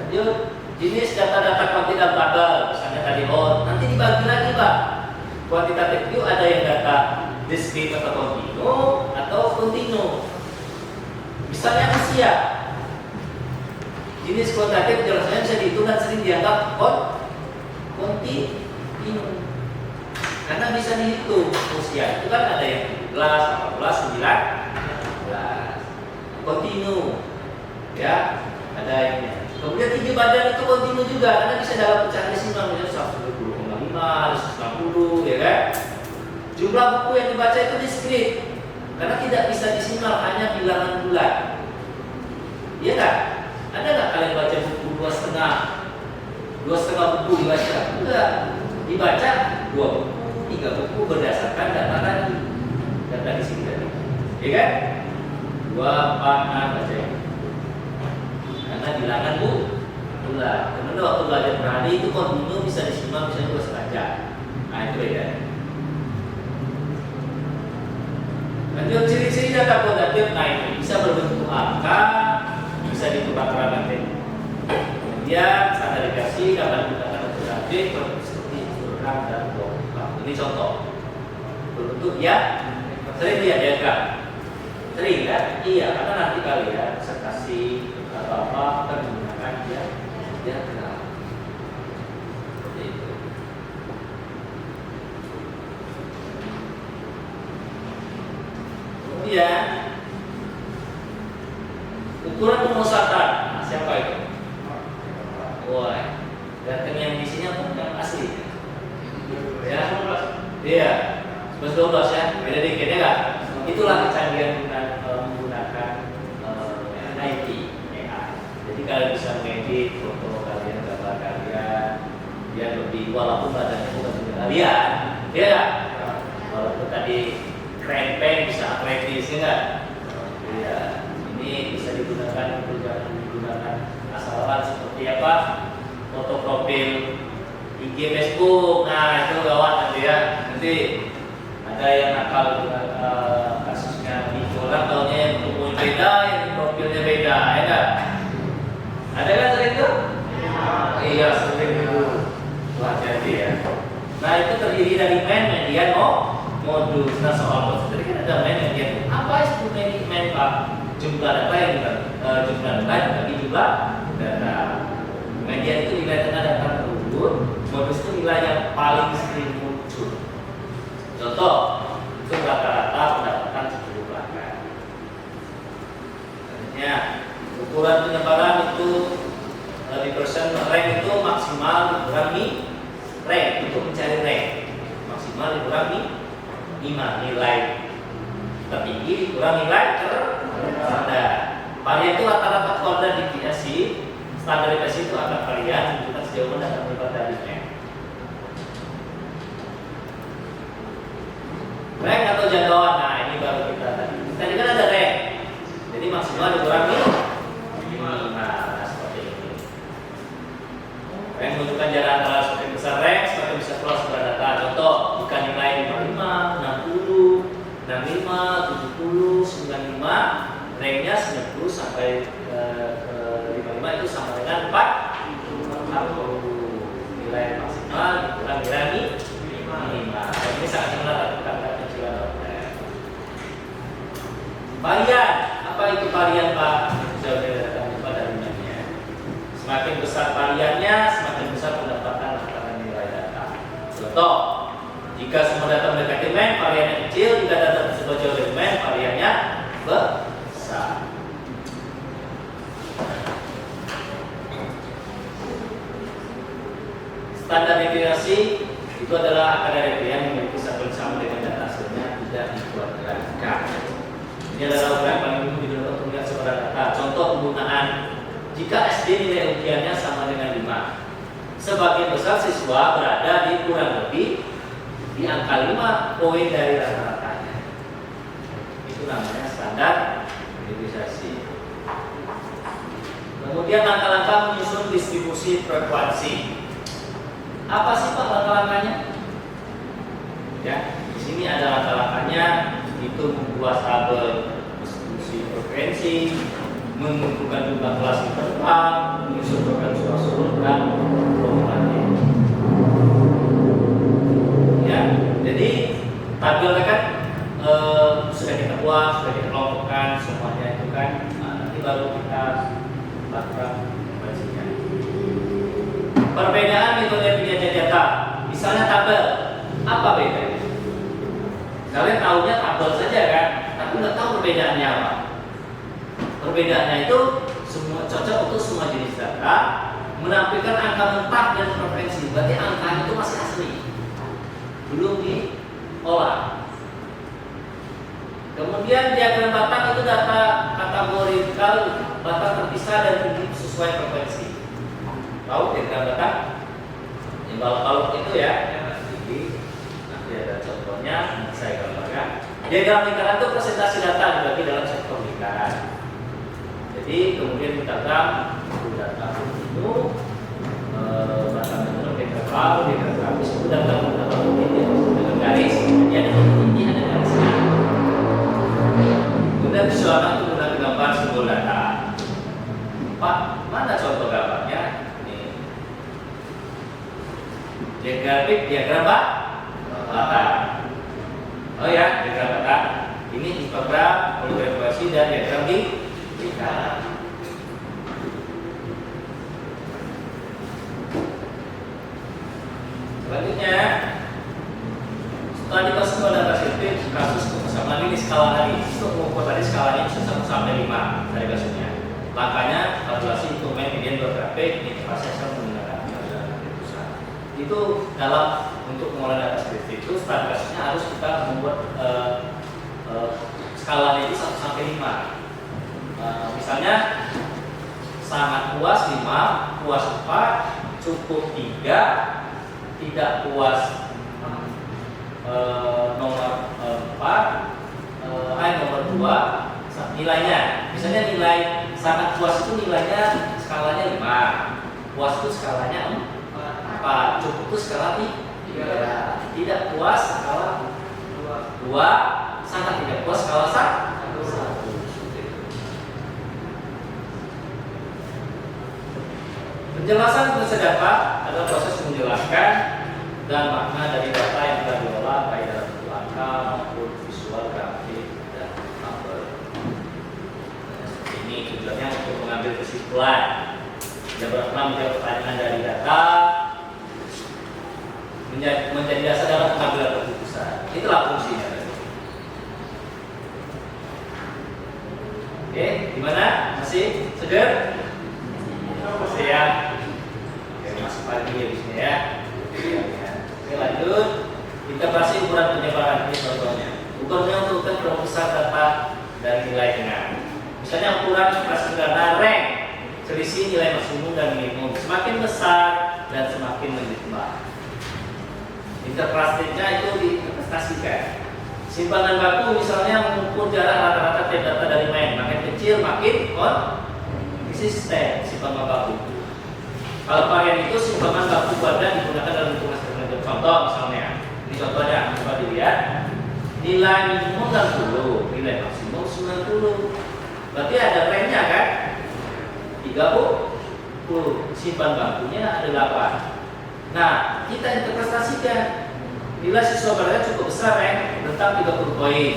Speaker 1: Lanjut, jenis data-data kuantitatif, misalnya tadi nanti dibagi lagi Pak. Kuantitatif itu ada yang data discrete atau kontinu atau kontinu. Misalnya usia. Jenis kuantitatif jelasnya bisa dihitung dan sering dianggap kontinu. Karena bisa dihitung usia itu kan ada yang 17, 18, 19. Kontinu. Ya, ada yang kemudian tinggi badan itu kontinu juga karena bisa dalam pecahan desimal misalnya 120,5, 190 ya kan. Jumlah buku yang dibaca itu diskrit karena tidak bisa desimal, hanya bilangan bulan. Iya kan? Ada nggak kalian baca buku 2,5 buku dibaca? Enggak, dibaca 2 buku, 3 buku berdasarkan data tadi, data di sini tadi, ya kan? 2, 4, 6 baca ini. Karena bilangan bulan. Kemudian waktu belajar per hari itu kontinu bisa desimal, bisa 2,5. Nah itu beda. Lanjut, ciri-ciri data kuantitatif. Nah ini bisa berbentuk angka, bisa ditukar nanti. Kemudian standarisasi dapat digunakan kuantitatif seperti program dan blok. Ini contoh. Berbentuk ya, sering lihat diagram. Sering kan? Iya, karena nanti kalian bisa kasih apa akan menggunakan diagram. Seperti itu. Kemudian ukuran pemusatan. Nah, siapa itu? Wah, datang yang di sini apa yang asli? Ya, iya, 11-12 ya, beda dikit ya kan? Itulah kecanggihan menggunakan IT AI. Jadi kalian bisa mengedit foto kalian, gambar kalian, biar lebih walaupun badannya bukan punya kalian, ya kan? Walaupun tadi keren pen bisa atletis ya kan? Ya, ini bisa digunakan untuk jangan digunakan asal-asalan seperti apa? Foto profil IG Facebook, nah itu gawat nanti ya. Nanti ada yang nakal dengan kasusnya di orang tahunya yang umur beda, yang profilnya beda, ya kan? Ada kan sering itu? Iya sering itu. Wah jadi ya. Nah itu terdiri dari main, median, modus. Nah soal modus tadi kan ada main, median. Apa itu main Pak? Jumlah data yang jumlah data bagi jumlah data. Median itu nilai tengah data tersebut. Modus itu nilai yang paling sering muncul. Contoh, itu rata-rata pendapatan 10 bahkan. Artinya, ukuran penyebaran itu di persen rank itu maksimal dikurangi rank untuk mencari rank. Maksimal dikurangi 5 nilai tertinggi dikurangi nilai terendah. Varian itu rata-rata kuadratifikasi, standarisasi itu akan varian menunjukkan sejauh mana akan melibat dari rank. Rank atau jangkauan, nah ini baru kita tadi. Tadi kan ada rank, jadi maksimal dikurangi 5. Nah seperti ini. Rank menunjukkan jarak antara semakin besar rank, semakin besar pula sumber data. Contoh, jika nilai 55, 60, 65, 70, 95, ranknya 90 sampai 55 itu sama dengan 40. Nilai maksimal dikurangi 5. Ini sangat menentukan kecilan. Varian, apa itu varian Pak? Sudah datang pada rimanya. Semakin besar variannya, semakin besar pendapatan antara nilai data. Contoh, jika semua data mendekati main, variannya kecil. Jika data tersebut jauh dari main, variannya besar. Standar deviasi itu adalah angka dari yang memiliki sampel sama dengan data hasilnya tidak dikuadratkan. Ini adalah ukuran paling umum digunakan untuk melihat sebuah data. Contoh penggunaan jika SD nilai ujiannya sama dengan 5, sebagian besar siswa berada di kurang lebih di angka 5 poin dari rata-ratanya. Itu namanya standar deviasi. Kemudian langkah-langkah menyusun distribusi frekuensi. Apa sih Pak langkah-langkahnya? Ya, di sini ada langkah-langkahnya. Itu membuat tabel distribusi frekuensi, menentukan jumlah kelas di depan, menyusun program surat-surat dan formularnya. Ya, jadi tabelnya kan sudah kita buat, sudah kita kelompokkan semuanya itu kan. Nanti baru kita lakukan konversinya. Perbedaan metode penyajian data, misalnya tabel, apa bedanya? Kalian tahunya tabel saja kan, tapi nggak tahu perbedaannya apa. Perbedaannya itu semua cocok untuk semua jenis data, menampilkan angka mentah dan preferensi. Berarti angkanya itu masih asli, belum diolah. Kemudian diagram batang itu data kategorikal, batang terpisah dan sesuai preferensi. Tahu diagram batang? Yang balok-balok itu ya. Nanti ada contohnya, nanti saya gambarkan. Diagram lingkaran itu presentasi data dibagi dalam sektor lingkaran. Jadi kemudian kita data itu batang itu integral, grafis itu data dengan garis. Jadi ada titik, ada garisnya. Kemudian visualkan itu menggunakan gambar simbol data. Pak, mana contoh gambarnya? Ini diagram batang. Oh ya, diagram batang. Ini histogram, poligrafasi dan diagram lingkaran. Selanjutnya, setelah dikasih data sensitif, kasus kebersamaan ini skala tadi. Untuk mengukur tadi skalanya bisa 1 sampai 5 dari kasusnya. Langkahnya kalkulasi instrumen median bergrafik, interpretasi asal menggunakan pusat. Itu dalam untuk mengolah data sensitif itu setelah kasusnya harus kita membuat skalanya itu 1 sampai 5. Misalnya sangat puas 5, puas 4, cukup 3, tidak puas nomor 4, nomor 2, nilainya. Misalnya nilai sangat puas itu nilainya skalanya 5, puas itu skalanya 4, cukup itu skala 3, tidak puas skala 2, sangat tidak puas skala 1. Penjelasan proses data adalah proses menjelaskan dan makna dari data yang telah diolah baik dalam bentuk angka maupun visual, grafik, dan tabel. Seperti ini tujuannya untuk mengambil kesimpulan. Yang bermakna menjawab pertanyaan dari data menjadi dasar dalam pengambilan keputusan. Itulah fungsinya. Oke, gimana? Masih segar? Masih ya? Masuk pagi ya di sini ya. Oke, lanjut. Interpretasi ukuran penyebaran ini contohnya. Ukurannya untuk perbesar data dari nilai tengah. Misalnya ukuran sederhana rank, selisih nilai maksimum dan minimum semakin besar dan semakin berlimpah. Interpretasinya itu diinterpretasikan. Simpanan baku misalnya mengukur jarak rata-rata tiap data dari main, makin kecil makin konsisten simpanan baku. Kalau varian itu simpanan baku badan digunakan dalam hitungan segmen. Contoh misalnya, ini contohnya coba dilihat. Nilai minimum 60, nilai maksimum 90. Berarti ada range-nya kan? 30. Simpan bakunya ada 8. Nah, kita interpretasikan. Nilai siswa badannya cukup besar tentang 30 poin.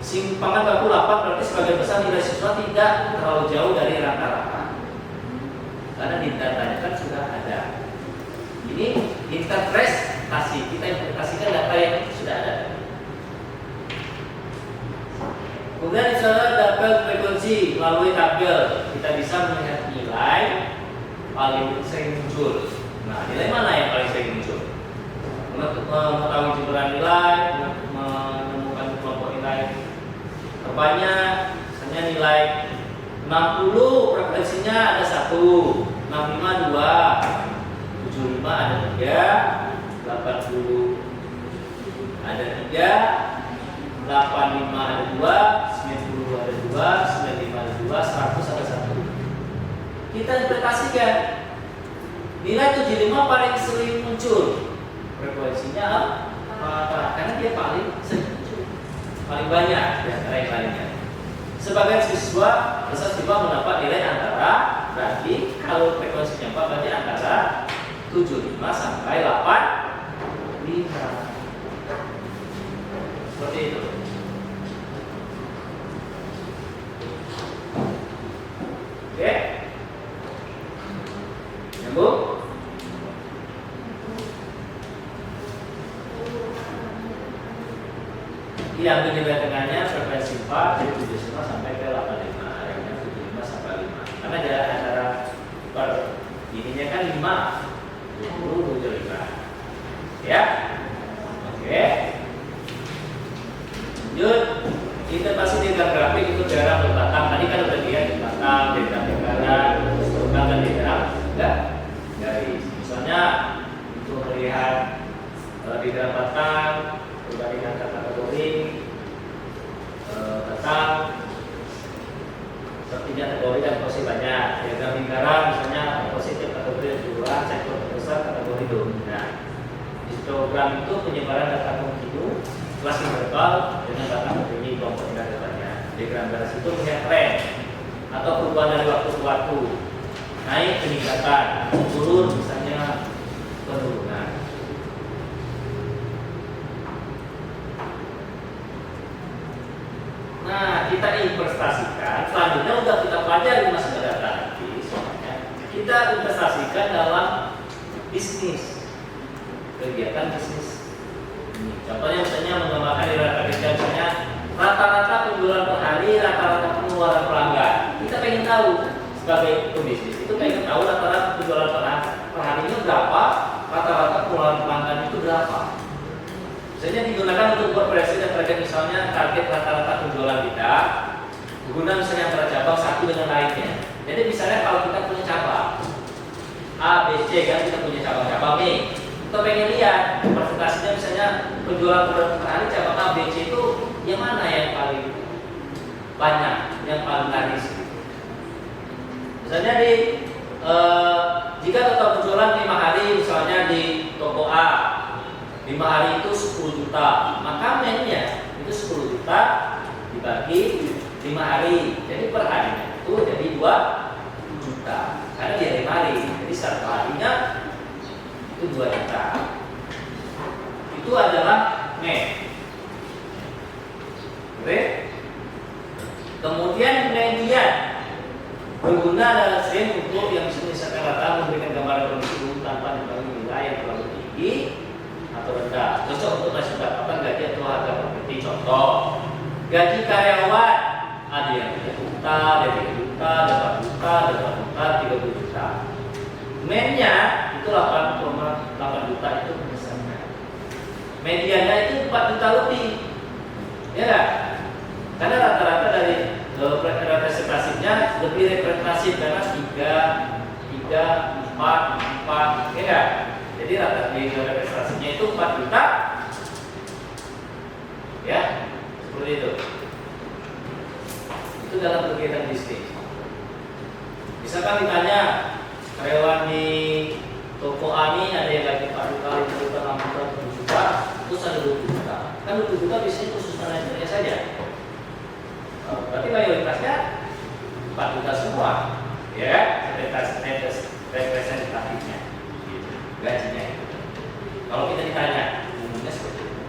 Speaker 1: Simpangan baku 8 berarti sebagian besar nilai siswa tidak terlalu jauh dari rata-rata. Karena di datanya kan sudah ada. Ini interpretasi, kita interpretasikan data yang sudah ada. Kemudian misalnya tabel frekuensi melalui tabel kita bisa melihat nilai paling sering muncul. Nah, nilai mana yang paling sering muncul? Untuk mengetahui jumlah nilai, menemukan kelompok nilai terbanyak, misalnya nilai 60 frekuensinya ada 1, 65 2, 75 ada 3, 80 ada 3, 85 ada 2, 90 ada 2, 95 ada 2, 100 ada 1. Kita interpretasikan nilai 75 paling sering muncul. Frekuensinya apa? Karena dia paling sering muncul, paling banyak di antara yang lainnya. Sebagian siswa mendapat nilai antara, berarti kalau frekuensinya 4 berarti antara 75 sampai 85. Seperti itu. Oke? Nyambung? Diambil nilai tengahnya frekuensi 4 dari 75 sampai ke 85, akhirnya 75 sampai 5. Karena jarak antara per ininya kan 5, 20, 75. Ya? Oke. Lanjut. Interpretasi diagram grafik itu diagram berbatang. Tadi kan udah lihat di batang, diagram lingkaran, histogram dan diagram garis. Misalnya untuk melihat diagram batang perbandingan kategori tentang sepertinya kategori dan porsi banyak. Diagram lingkaran misalnya positif kategori dua, sektor terbesar kategori dominan. Histogram itu penyebaran data kontinu kelas vertikal dengan data tertinggi kelompok tidak banyak. Diagram garis itu punya tren atau perubahan dari waktu ke waktu, naik peningkatan, turun misalnya penurunan. Nah, kita investasikan, selanjutnya udah kita pelajari masalah data nanti semuanya. Kita investasikan dalam bisnis, kegiatan bisnis. Contohnya misalnya menggambarkan di data kerja misalnya rata-rata penjualan per hari, rata-rata pengeluaran pelanggan. Kita pengen tahu sebagai pebisnis itu pengen tahu rata-rata penjualan per harinya berapa, rata-rata pengeluaran pelanggan itu berapa. Misalnya digunakan untuk buat proyeksi dan target misalnya target rata-rata penjualan kita guna misalnya antara cabang satu dengan lainnya. Jadi misalnya kalau kita punya cabang A, B, C kan kita punya cabang-cabang nih. Kita pengen lihat presentasinya misalnya penjualan produk per hari cabang A, B, C itu yang mana yang paling banyak, yang paling laris. Misalnya jika total penjualan 5 hari misalnya di toko A 5 hari itu 10 juta, maka mainnya itu 10 juta dibagi 5 hari, jadi per harinya itu jadi 2 juta karena dia 5 hari, jadi satu harinya itu 2 juta. Itu adalah net. Oke. Kemudian median berguna dalam SEM untuk yang misalkan rata memberikan gambaran kondisi umum tanpa dibagi nilai yang terlalu tinggi atau rendah. Cocok untuk mendapatkan gaji atau harga properti. Contoh, gaji karyawan ada yang 3 juta, ada 3 juta, ada 4 juta, ada 4 juta, 30 juta. Mainnya itu 8,8 juta itu misalnya. Medianya itu 4 juta lebih. Ya enggak? Karena rata-rata dari representasinya lebih representatif karena 3, 4, ya enggak? Jadi rata-rata representasinya itu 4 juta. Ya, seperti itu. Itu dalam kegiatan bisnis. Misalkan ditanya karyawan di toko A ini ada yang gaji 4 juta, 5 juta, 6 juta, 7 juta, terus ada 20 juta. Kan 20 juta biasanya khusus manajernya saja. Berarti mayoritasnya 4 juta semua, ya, representatifnya, gajinya itu. Kalau kita ditanya, umumnya seperti itu.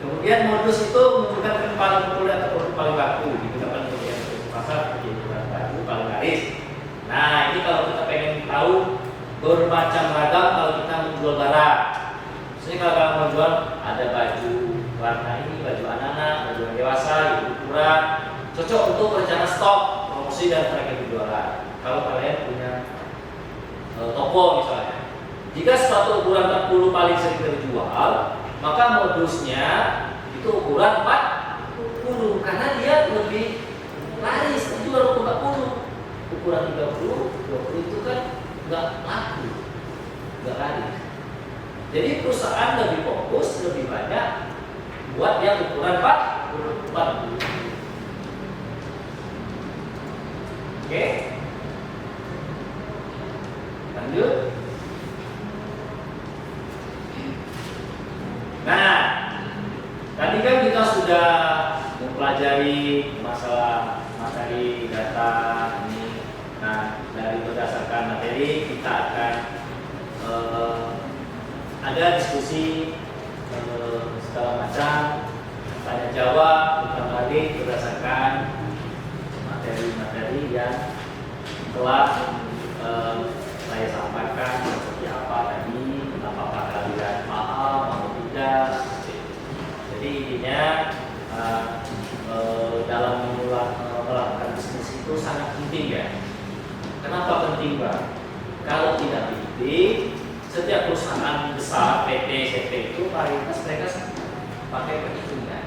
Speaker 1: Kemudian modus itu menunjukkan paling populer atau paling laku digunakan untuk yang pasar, kejualan baju, paling laris. Nah, ini kalau kita pengen tahu bermacam ragam kalau kita menjual barang. Misalnya kalau mau jual ada baju warna ini, baju anak-anak, baju dewasa, ukuran, cocok untuk rencana stok, promosi dan target penjualan. Kalau kalian punya toko misalnya, jika suatu ukuran 40 paling sering terjual, maka modusnya itu ukuran 40 karena dia lebih laris. Itu baru 40. Ukuran 30, 20 itu kan nggak laku, nggak laris. Jadi perusahaan lebih fokus, lebih banyak buat yang ukuran 40. Oke, lanjut. Nah, tadi kan kita sudah mempelajari masalah
Speaker 2: kita akan ada diskusi segala macam, tanya jawab, bukan balik berdasarkan materi-materi yang telah saya sampaikan seperti apa tadi, apakah kalian paham atau tidak. Jadi intinya dalam melakukan bisnis itu sangat penting ya. Kenapa penting Pak? Kalau tidak penting, setiap perusahaan besar PT, CP itu mayoritas mereka pakai perhitungan.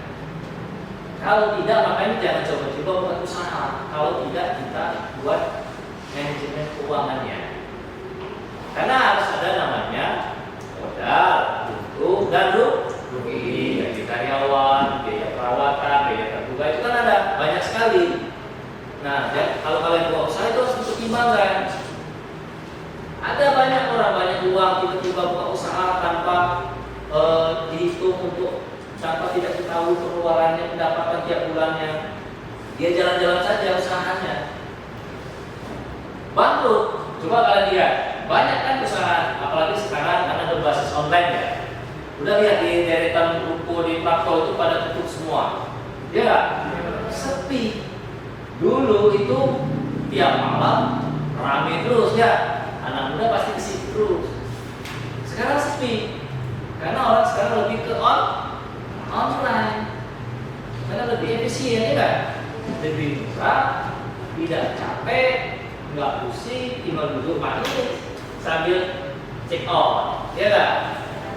Speaker 2: Kalau tidak, makanya jangan coba-coba buat usaha. Kalau tidak, kita buat manajemen keuangannya. Karena harus ada namanya modal, untung, dan rugi. Gaji karyawan, biaya perawatan, biaya terduga itu kan ada banyak sekali. Nah, kalau kalian buat usaha itu harus dipertimbangkan. Ada banyak orang banyak uang tiba-tiba buka usaha tanpa dihitung tanpa tidak diketahui pengeluarannya, pendapatan tiap bulannya. Dia jalan-jalan saja usahanya. Bangkrut. Coba kalian lihat, banyak kan perusahaan, apalagi sekarang karena berbasis online ya. Udah lihat di deretan ruko di Prato itu pada tutup semua. Ya nggak? Sepi. Dulu itu tiap malam ramai terus ya. Anak muda pasti ke situ terus. Sekarang sepi. Karena orang sekarang lebih ke online. Karena lebih efisien ya kan? Lebih murah, tidak capek, nggak pusing, tinggal duduk manis sambil check out, ya kan?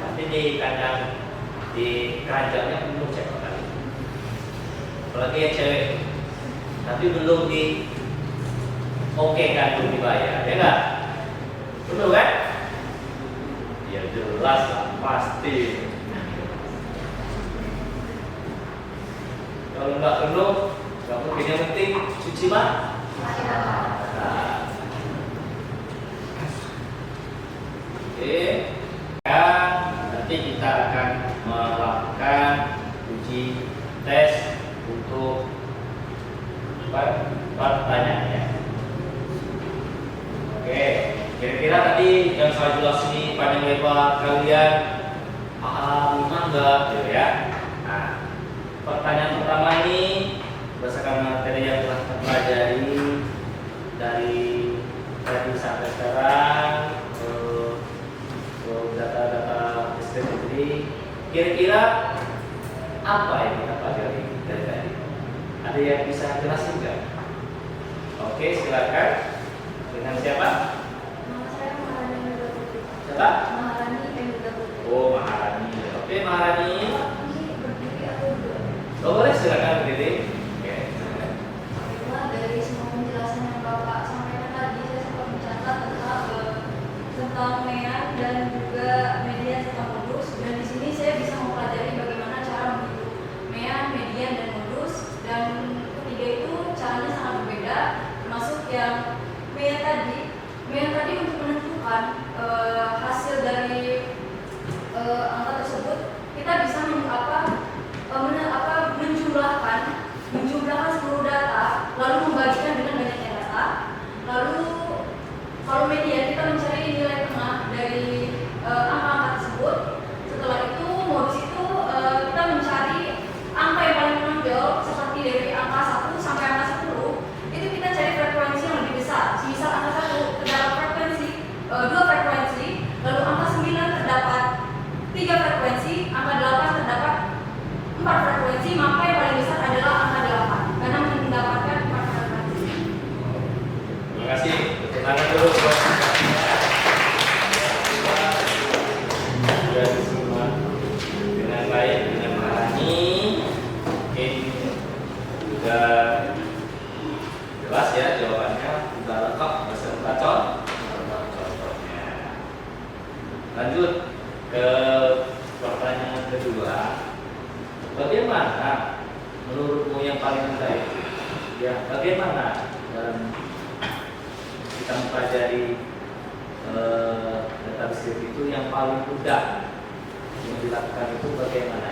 Speaker 2: Nanti di keranjangnya penuh check out tadi. Apalagi yang cewek, tapi belum di oke kan, belum dibayar, ya kan? Betul kan? Ya jelas lah, pasti. Kalau nggak penuh, nggak mungkin. Yang penting cuci mah. Oke, dan nanti kita akan melakukan uji tes untuk pertanyaannya. Oke, kira-kira tadi yang saya jelas ini panjang lebar kalian paham enggak gitu ya? Nah, pertanyaan pertama ini berdasarkan materi yang telah kita pelajari dari tadi sampai sekarang, data-data SPT, kira-kira apa yang kita pelajari dari tadi? Ada yang bisa jelasin nggak? Oke, silakan. Dengan siapa?
Speaker 4: Nama saya Maharani Mega Putri.
Speaker 2: Siapa?
Speaker 4: Maharani Mega Putri.
Speaker 2: Oh, Maharani. Oke, Maharani.
Speaker 4: Ini berdiri atau duduk?
Speaker 2: Oh, boleh silakan berdiri. Oke.
Speaker 4: Baiklah, dari semua penjelasan yang Bapak sampaikan tadi, saya sempat mencatat tentang MEAN dan juga median serta modus. Dan di sini saya bisa mempelajari bagaimana cara menghitung MEAN, median, dan modus. Dan ketiga itu caranya sangat berbeda, termasuk yang MEAN tadi untuk menentukan hasil dari angka tersebut, kita bisa menjumlahkan seluruh data, lalu membagikan dengan banyaknya data. Lalu kalau median kita mencari nilai tengah dari angka-angka tersebut. Setelah itu modus itu kita mencari angka yang paling menonjol, seperti dari angka 1 sampai angka 10. Itu kita cari frekuensi yang lebih besar. Misal angka 1 terdapat frekuensi 2 frekuensi, lalu angka 9 terdapat 3 frekuensi, angka 8 terdapat 4 frekuensi, maka yang paling besar adalah angka 8 karena mendapatkan 4 frekuensi.
Speaker 2: Terima kasih. Tepuk tangan dulu buat sudah semua dengan baik dengan Maharani. Mungkin sudah jelas ya jawabannya, sudah lengkap beserta contohnya. Lanjut ke pertanyaan kedua. Bagaimana menurutmu yang paling rendah itu? Ya, bagaimana dalam kita mempelajari data bisnis itu yang paling mudah yang dilakukan itu bagaimana?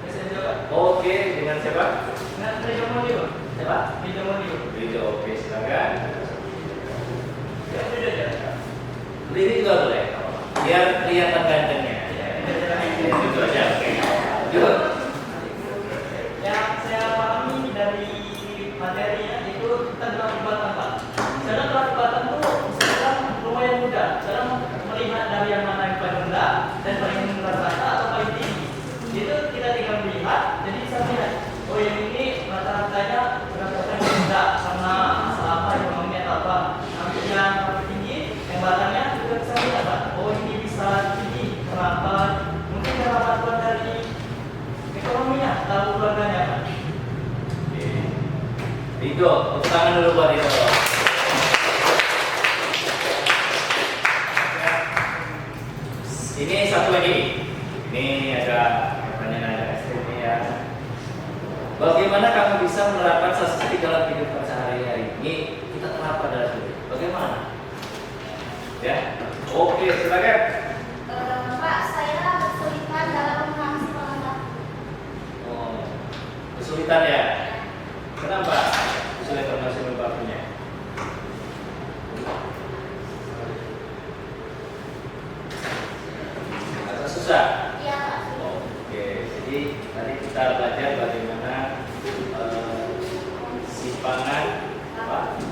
Speaker 3: Saya jawab.
Speaker 2: Oke, dengan siapa?
Speaker 3: Dengan Trejo Modi, Pak.
Speaker 1: Pak?
Speaker 3: Video audio.
Speaker 2: Video, oke, silakan.
Speaker 3: Ya, video aja.
Speaker 2: Berdiri juga boleh, biar kelihatan gantengnya. Itu aja, oke. Lanjut.
Speaker 3: Yang saya pahami dari materinya itu tentang pelibatan Pak. Dalam pelibatan itu sekarang lumayan mudah. Dalam melihat dari yang mana yang paling rendah dan paling rata-rata atau paling tinggi. Itu kita tinggal melihat, jadi bisa melihat. Oh yang ini rata-ratanya berdasarkan yang rendah karena masalah apa, yang bangunnya atau apa. Nanti yang paling tinggi, yang batangnya juga bisa melihat Pak. Oh ini bisa tinggi, kenapa? Mungkin karena bantuan dari ekonominya atau keluarganya Pak.
Speaker 2: Oke. Rido, tepuk tangan dulu buat Rido. Ini satu lagi. Ini ada pertanyaan ada STP ya. Bagaimana kamu bisa menerapkan statistik dalam kehidupan sehari-hari? Ini kita terapkan dalam hidup. Bagaimana? Ya. Oke, silakan.
Speaker 4: Pak, saya kesulitan dalam mengatasi pengantar.
Speaker 2: Oh, kesulitan ya. Kenapa kesulitan masih membakunya? Agak susah.
Speaker 4: Iya, Pak.
Speaker 2: Oke, jadi tadi kita belajar bagaimana simpangan batu.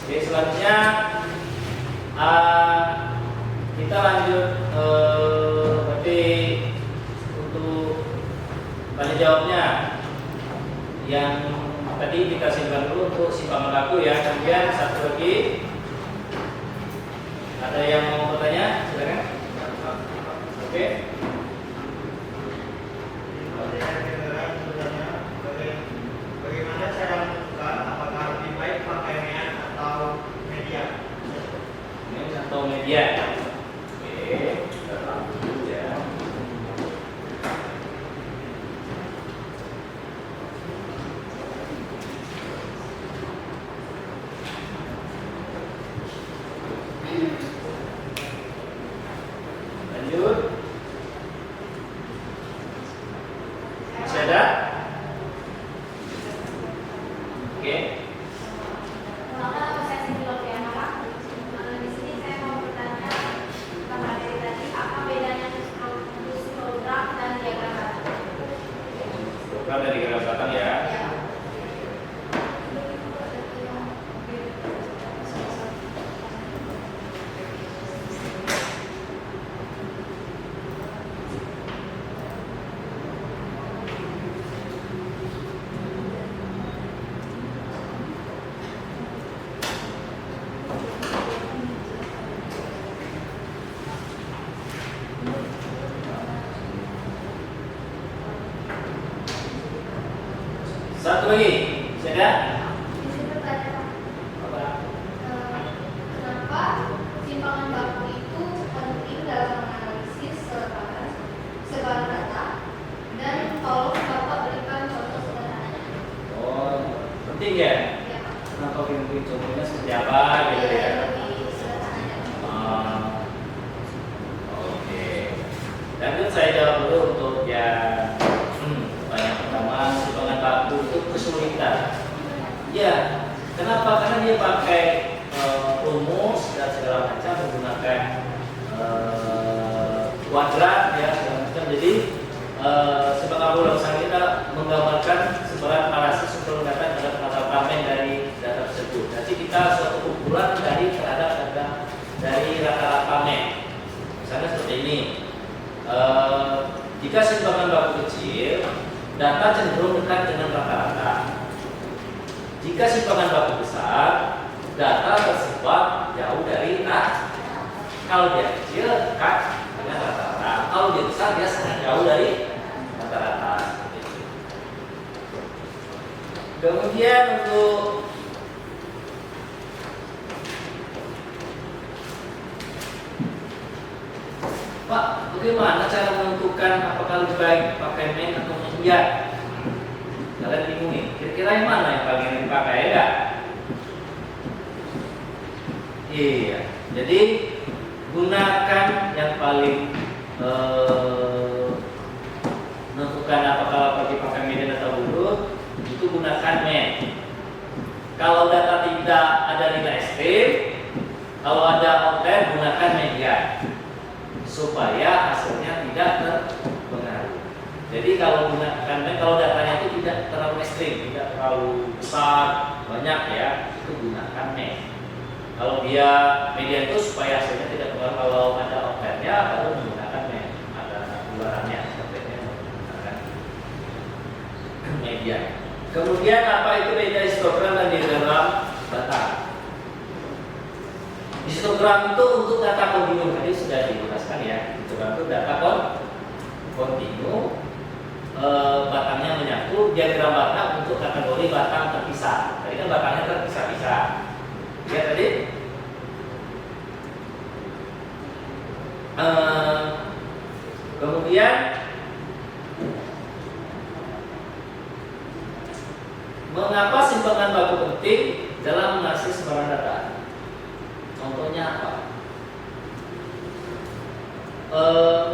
Speaker 2: Oke, selanjutnya kita lanjut berarti untuk tanya jawabnya yang tadi kita simpan dulu untuk simpangan baku ya. Kemudian satu lagi, ada yang mau bertanya? Silakan. Oke.
Speaker 3: Bagaimana cara menentukan apakah lebih baik pakai mean atau media?
Speaker 2: Ini atau media. Oke, kita tahu dulu ya. Lanjut. Masih ada? Oke.
Speaker 4: Maka saya sendiri ya, Pak. Di sini saya mau bertanya tentang materi tadi, apa bedanya histogram dan diagram batang?
Speaker 2: Program dari Gerak Batang ya.
Speaker 4: Ya.
Speaker 2: Satu lagi, sudah?
Speaker 4: Di sini bertanya, Pak.
Speaker 2: Apa?
Speaker 4: Kenapa simpangan baku itu penting dalam menganalisis sebaran data, dan tolong Bapak berikan contoh sederhananya.
Speaker 2: Oh, penting ya.
Speaker 4: Ya, Pak.
Speaker 2: Kenapa mungkin contohnya seperti apa gitu ya?
Speaker 4: Yang lebih sederhananya.
Speaker 2: Ah, oke. Lanjut saya jawab dulu untuk yang pertanyaan pertama, simpangan baku itu kesulitan. Ya, kenapa? Karena dia pakai rumus dan segala macam menggunakan kuadrat ya segala macam. Jadi sebagai awal kita menggambarkan sebaran parasi sumber data terhadap data pamen dari data tersebut. Jadi kita suatu kumpulan terhadap data dari rata-rata pamen. Misalnya seperti ini. Jika simpangan baku kecil, data cenderung dekat dengan rata-rata. Jika simpangan baku besar, data tersebar jauh dari rata. Kalau dia kecil, dekat dengan rata-rata.
Speaker 1: kalau dia besar dia sangat jauh dari rata-rata. Kemudian untuk Pak, bagaimana cara menentukan apakah lebih baik pakai men atau mengikat? Kalian bingung nih, kira-kira yang mana yang paling enak dipakai ya enggak? Iya, jadi gunakan yang paling menentukan apakah pakai median atau bulut, itu gunakan men. Kalau data tidak ada nilai ekstrim, kalau ada outlier gunakan median supaya hasilnya tidak terpengaruh. Jadi kalau gunakan men, kalau datanya itu tidak terlalu ekstrim, tidak terlalu besar, banyak ya, itu gunakan men. Kalau dia median itu supaya hasilnya tidak terpengaruh. Kalau ada outlier-nya baru menggunakan men, ada ularannya seperti itu menggunakan median. Kemudian apa itu beda histogram dan di dalam data? Histogram itu untuk data kontinu, tadi sudah dijelaskan ya. Histogram itu data kontinu, batangnya menyatu, diagram batang untuk kategori batang terpisah. Tadi kan batangnya terpisah-pisah. Ya tadi. Kemudian mengapa simpangan baku penting dalam mengakseskan sebarang data? Contohnya apa?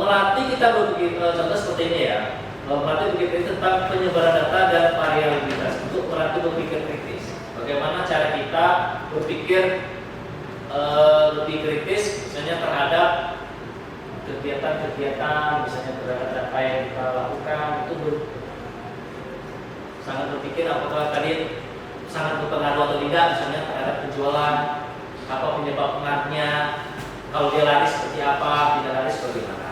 Speaker 1: Melatih kita berpikir, contoh seperti ini ya. Melatih berpikir tentang penyebaran data dan variabilitas untuk melatih berpikir kritis. Bagaimana cara kita berpikir lebih kritis, misalnya terhadap kegiatan-kegiatan, misalnya terhadap data yang kita lakukan, itu sangat berpikir apakah tadi sangat berpengaruh atau tidak, misalnya terhadap penjualan, apa penyebab pengaruhnya, kalau dia lari seperti apa, tidak lari bagaimana,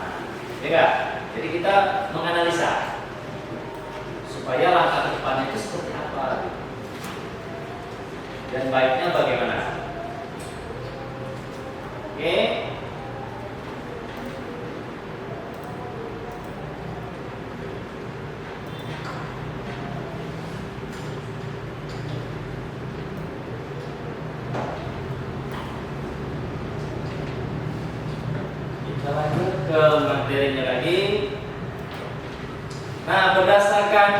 Speaker 1: ya kan? Jadi kita menganalisa supaya langkah ke depannya itu seperti apa, gitu. Dan baiknya bagaimana? Oke. Kita lanjut ke materinya lagi. Nah, berdasarkan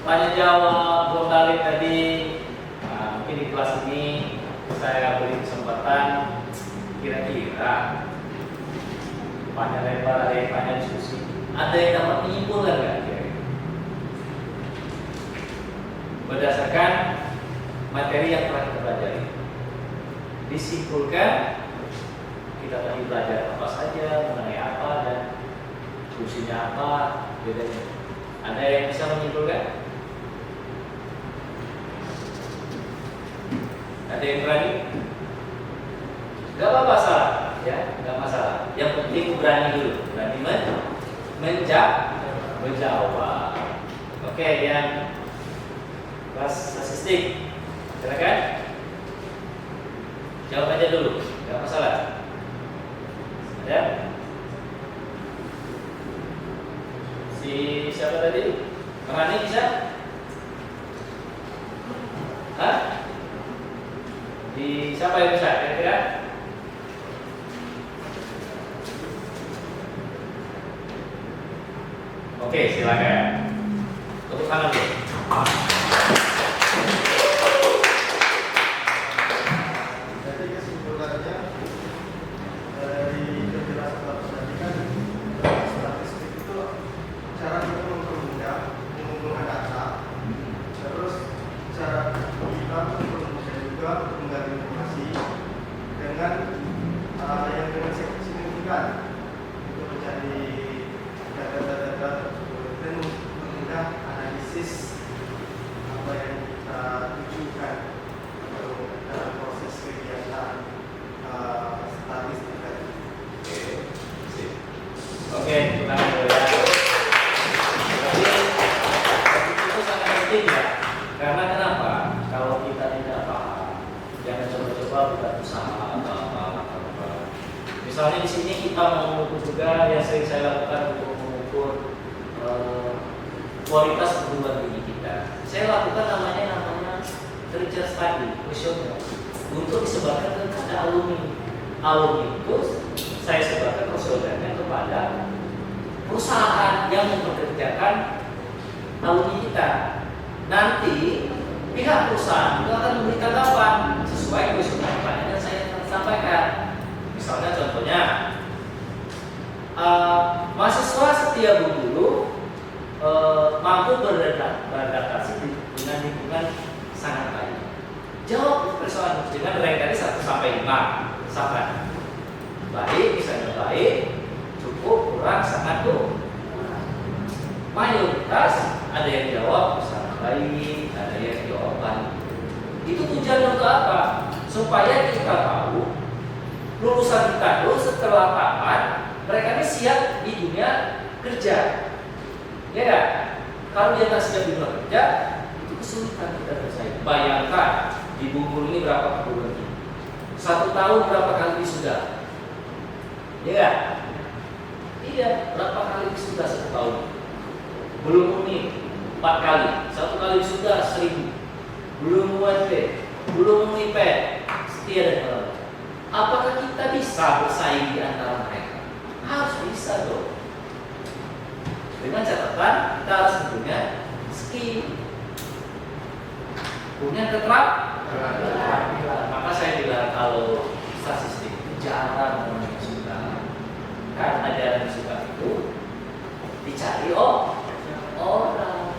Speaker 1: tanya jawab vokalis tadi, mungkin di kelas ini saya beri kesempatan kira-kira panjang lebar, ada yang panjang diskusi, ada yang dapat menyimpulkan nggak? Berdasarkan materi yang telah kita pelajari, disimpulkan kita tadi belajar apa saja, mengenai apa dan fungsinya apa, bedanya. Ada yang bisa menyimpulkan? Ada yang berani? Gak apa-apa salah, ya, gak masalah. Yang penting berani dulu, berani menjawab. Oke, yang kelas statistik, silakan. Jawab aja dulu, gak masalah. Ya. Si siapa tadi? Rani bisa? Hah? Di siapa yang bisa? Kira-kira? Oke, silakan. Tepuk tangan dulu.
Speaker 6: Jadi kesimpulannya dari penjelasan tadi kan statistik itu cara kita mempermudah mengumpulkan data, terus cara kita mempermudah juga menggali informasi dengan yang dengan signifikan untuk mencari data-data dan mempermudah analisis apa yang kita tujukan dalam proses kegiatan statistik tadi.
Speaker 1: Oke, kita mulai ya. Itu sangat penting ya. Karena kenapa? Kalau kita tidak paham, jangan coba-coba buat usaha atau apa. Misalnya di sini kita mau mengukur juga yang sering saya lakukan untuk mengukur kualitas perguruan tinggi kita. Saya lakukan namanya research study, kuesioner, untuk disebarkan kepada alumni. Alumni itu saya sebarkan kuesionernya kepada perusahaan yang mempekerjakan alumni kita. Nanti pihak perusahaan itu akan memberi tanggapan sesuai kuesioner pertanyaan yang saya sampaikan. Misalnya contohnya, mahasiswa setia Bengkulu mampu beradaptasi dengan lingkungan sangat baik. Jawab persoalan dengan rank dari 1 sampai 5. Misalkan baik, misalnya baik, cukup, kurang, sangat, kurang. Mayoritas ada yang jawab sangat baik, ada yang jawab baik. Itu tujuan untuk apa? Supaya kita tahu lulusan kita dulu setelah tamat mereka ini siap di dunia kerja. Ya kan? Kalau dia tak siap di dunia kerja, itu kesulitan kita bersaing. Bayangkan di Bungkul ini berapa perguruan tinggi? 1 tahun berapa kali wisuda? Ya kan? Iya, berapa kali wisuda 1 tahun? Belum uni 4 kali, 1 kali wisuda 1000. Belum UNP, belum UIP, setia dan lain-lain. Apakah kita bisa bersaing di antara mereka? Harus bisa dong. Dengan catatan kita harus punya skill, punya keterampilan. Maka saya bilang kalau statistik itu jarang orang yang suka. Karena jarang suka itu dicari orang.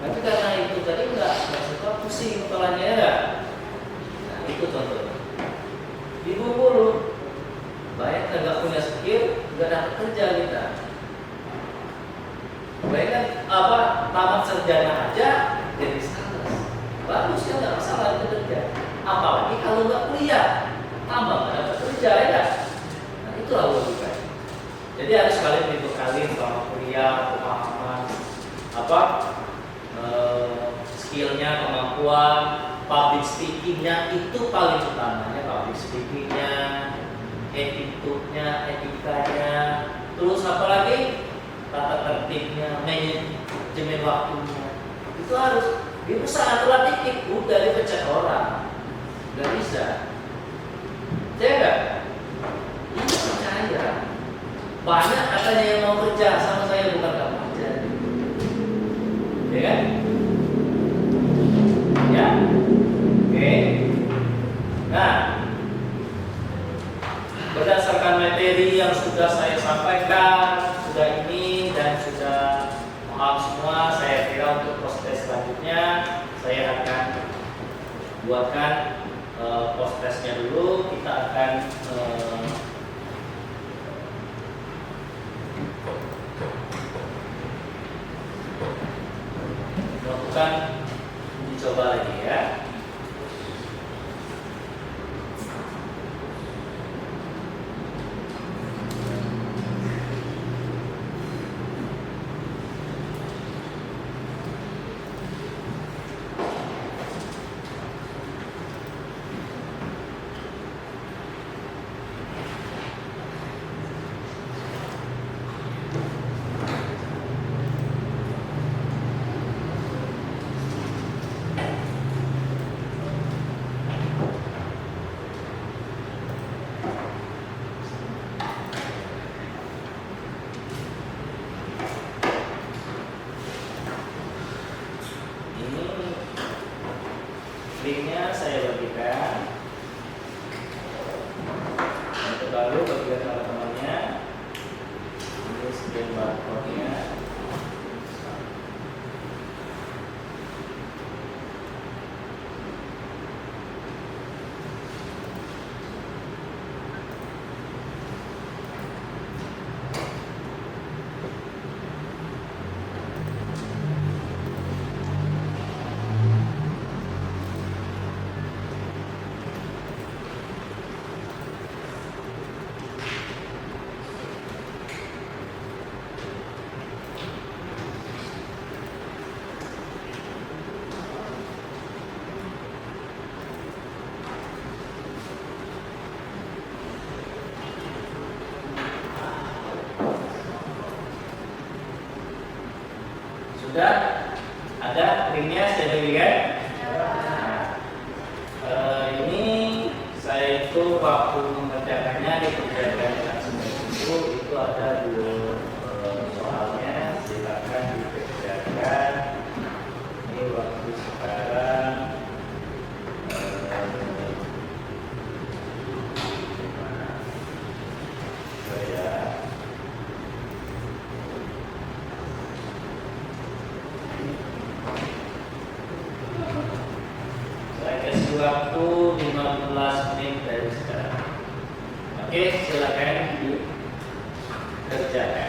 Speaker 1: Tapi karena itu tadi enggak suka pusing kepalanya ya. Nah, itu contohnya. Di Bengkulu banyak nggak punya skill, nggak dapat kerja kita. Bayangkan tamat sarjana aja jadi sales. Bagus ya, nggak masalah itu kerja. Apalagi kalau nggak kuliah, tambah nggak dapat kerja ya. Nah itulah logika. Jadi harus kalian dibekali selama kuliah, pemahaman skillnya, kemampuan, public speakingnya itu paling utamanya. Public speakingnya, attitude-nya, etikanya, terus apalagi tata tertibnya, manajemen waktunya. Itu harus di perusahaan telah dikit, udah dipecat orang, nggak bisa. Tidak, ini percaya. Banyak katanya yang mau kerja sama saya, bukan kamu aja, ya kan? Ya, oke. Nah, berdasarkan materi yang sudah saya sampaikan, sudah ini dan sudah paham semua, saya kira untuk proses selanjutnya saya akan buatkan post-testnya dulu. Kita akan melakukan uji coba lagi ya. Linknya saya bagikan. Untuk lalu bagian teman-temannya ini scan barcode-nya.
Speaker 2: Sudah ada linknya saya berikan. Nah, ini saya itu waktu mengerjakannya dikerjakan langsung itu ada dua soalnya, silakan dikerjakan. Ini waktu sekarang saya kasih waktu 15 menit dari sekarang. Oke, silakan dikerjakan.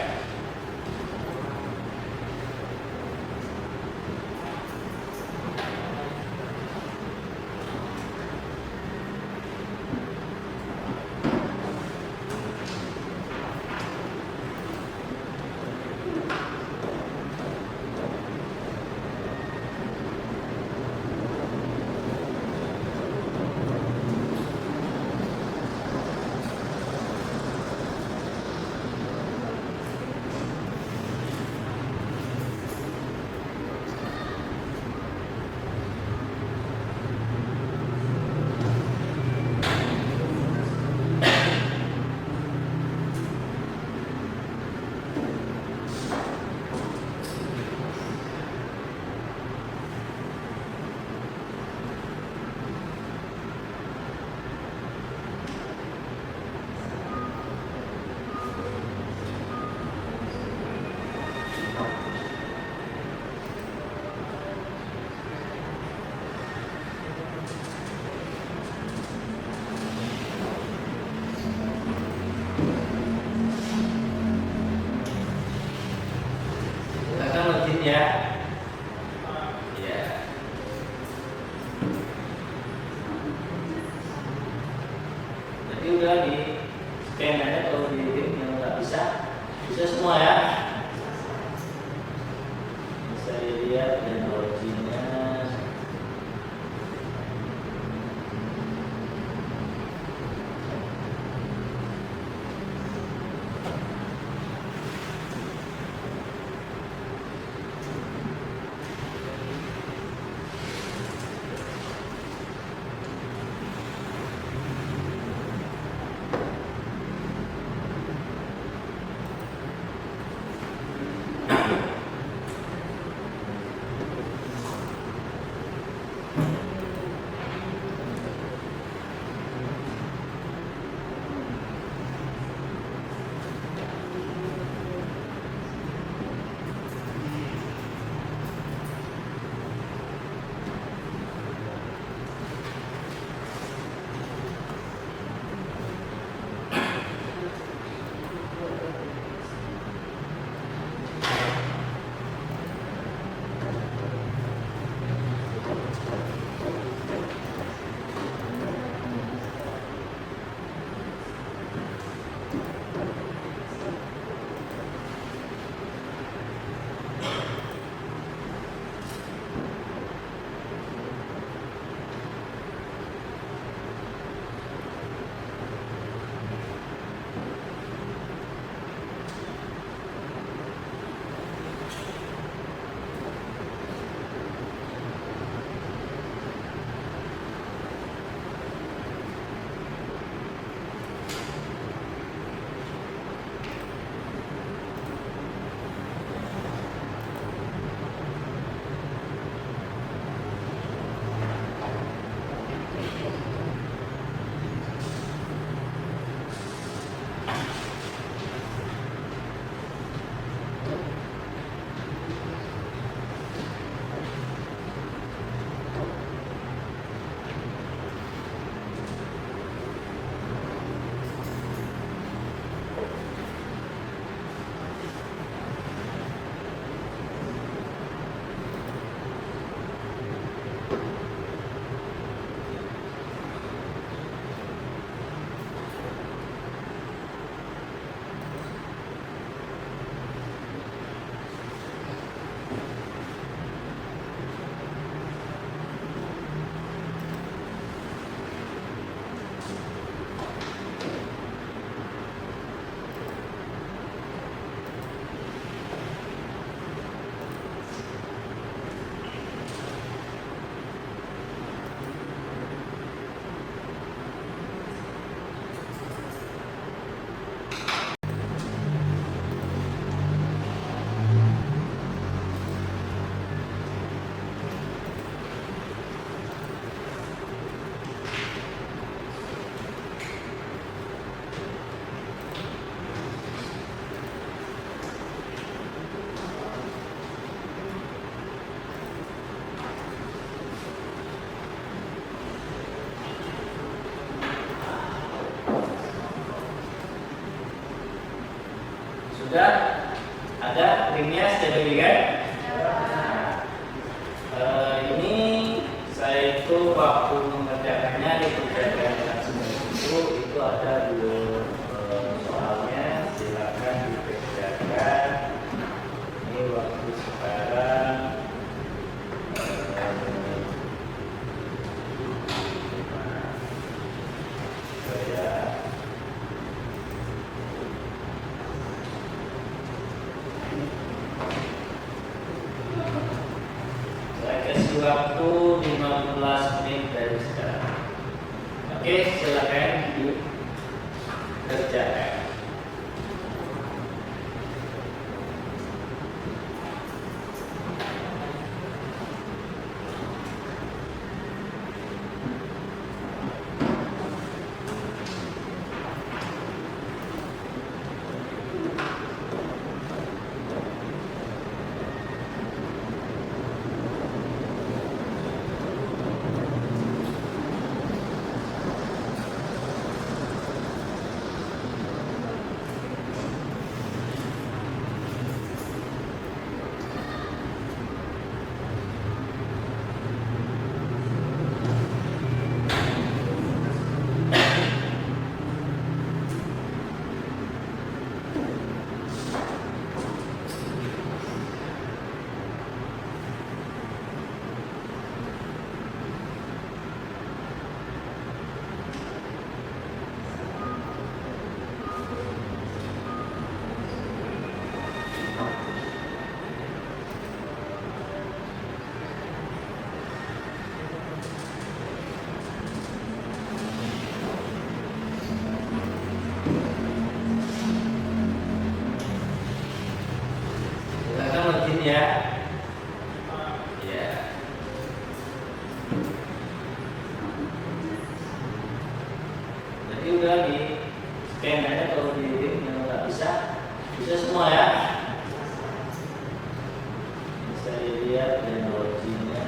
Speaker 2: Silakan login ya. Ya. Jadi udah di scan aja kalau di link yang nggak bisa semua ya. Bisa dilihat dan loginnya. Sudah ada linknya sudah bagi kan? Ini saya itu waktu mengerjakannya dikerjakan langsung itu ada dua soalnya, silakan dikerjakan. Ini waktu sekarang saya kasih waktu 15 menit dari sekarang. Oke, silakan dikerjakan. Silakan login ya. Ya. Jadi udah di scan aja kalau di link yang nggak bisa semua ya. Bisa dilihat teknologinya.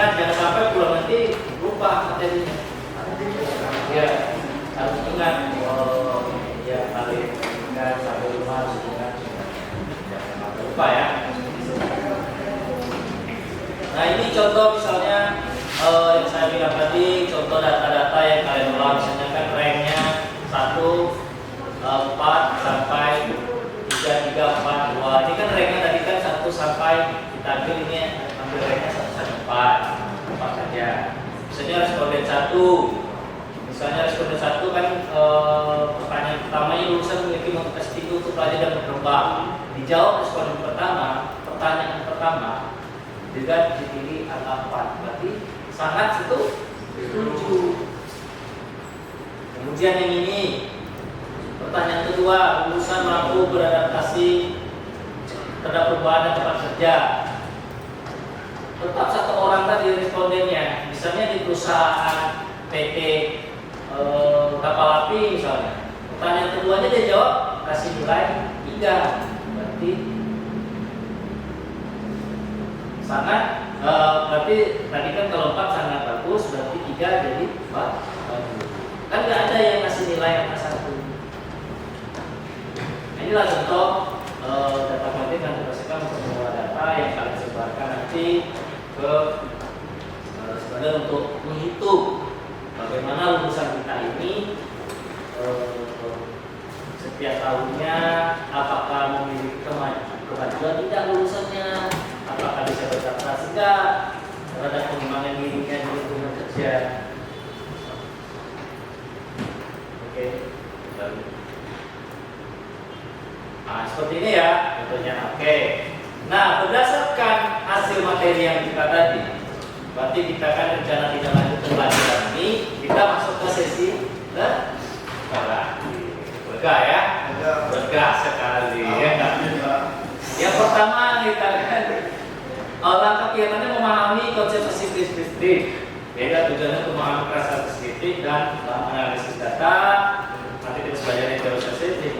Speaker 1: ingat jangan sampai pulang nanti lupa materinya. Ya, harus ingat. Oh, ya kali ingat sampai rumah harus ingat. Jangan sampai lupa ya. Nah ini contoh misalnya yang saya bilang tadi, contoh data-data yang kalian ulang, misalnya kan ranknya 1, 4 sampai 3, 3, 4, 2. Ini kan ranknya tadi kan 1 sampai kita ambil ini ambil ranknya 1 sampai 4 saja. Misalnya responden 1, misalnya responden 1 kan pertanyaan pertamanya lulusan memiliki motivasi tinggi untuk belajar dan berkembang. Dijawab responden pertama, pertanyaan pertama dengan dipilih angka 4, berarti sangat setuju. Kemudian yang ini pertanyaan kedua, lulusan mampu beradaptasi terhadap perubahan dan tempat kerja. Tetap satu orang tadi respondennya, misalnya di perusahaan PT kapal api misalnya. Pertanyaan keduanya dia jawab kasih nilai 3, berarti sangat berarti tadi kan kalau 4 sangat bagus, berarti 3 jadi bagus. Kan nggak ada yang kasih nilai angka 1. Inilah contoh data konten yang dihasilkan untuk semua data yang kalian sebarkan nanti ke sebenarnya untuk menghitung bagaimana lulusan kita ini setiap tahunnya apakah memiliki kemajuan tidak lulusannya, apakah bisa beradaptasi tidak terhadap pengembangan dirinya di lingkungan kerja. Oke, nah seperti ini ya contohnya. Oke, nah berdasarkan hasil materi yang kita tadi, berarti kita kan rencana tidak lanjut pembelajaran ini, kita masuk ke sesi sekarang. Lega ya, lega sekali ya. Yang pertama kita kan langkah kegiatannya memahami konsep statistik. Beda tujuannya untuk memahami perasaan statistik dan analisis data. Nanti kita pelajari teori statistik,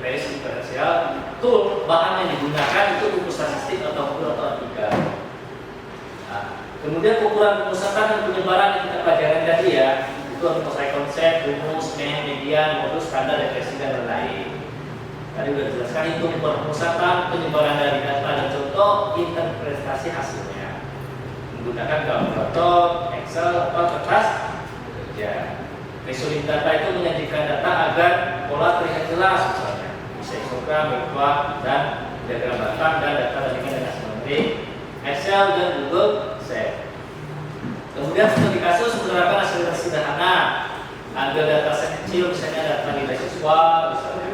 Speaker 1: PS diferensial. Tool bahan yang digunakan itu buku statistik atau buku atau artikel. Nah, kemudian ukuran pemusatan dan penyebaran yang kita pelajari tadi ya, itu menguasai konsep, rumus, median, modus, standar, definisi dan lain-lain. Tadi sudah dijelaskan itu pemusatan, penyebaran dari data dan contoh interpretasi hasilnya menggunakan kalkulator, Excel atau kertas kerja. Visualisasi data itu menyajikan data agar pola terlihat jelas, misalnya bisa histogram, graf, dan diagram batang dan data bandingkan dengan seperti Excel dan Google Sheet. Kemudian studi kasus menerapkan hasil sederhana, ambil data set kecil, misalnya data nilai siswa, misalnya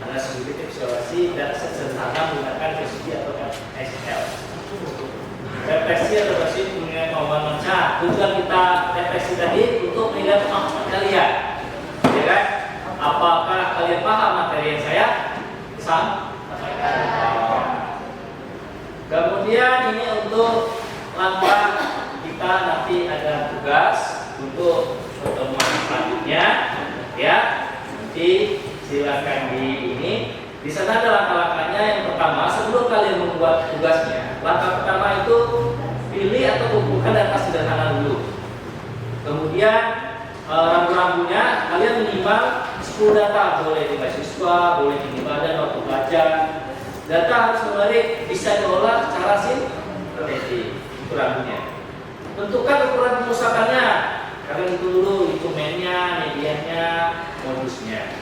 Speaker 1: analisis visualisasi, data set sederhana menggunakan VSD atau Excel. Refleksi atau versi mengenai kemampuan membaca. Tujuan kita refleksi tadi untuk menilai kemampuan kalian, ya kan? Apakah kalian paham materi yang saya sampaikan? Kemudian ini untuk langkah kita nanti ada tugas untuk pertemuan selanjutnya, ya. Nanti silakan di ini. Di sana ada langkah-langkahnya. Yang pertama, sebelum kalian membuat tugasnya, langkah pertama itu pilih atau kumpulkan data sederhana dulu. Kemudian rambu-rambunya kalian minimal 10 data, boleh nilai siswa, boleh tinggi badan, waktu belajar. Data harus menarik, bisa diolah secara sintetik. Itu rambunya. Tentukan ukuran pemusatannya. Kalian itu dulu hitungannya, mediannya, modusnya.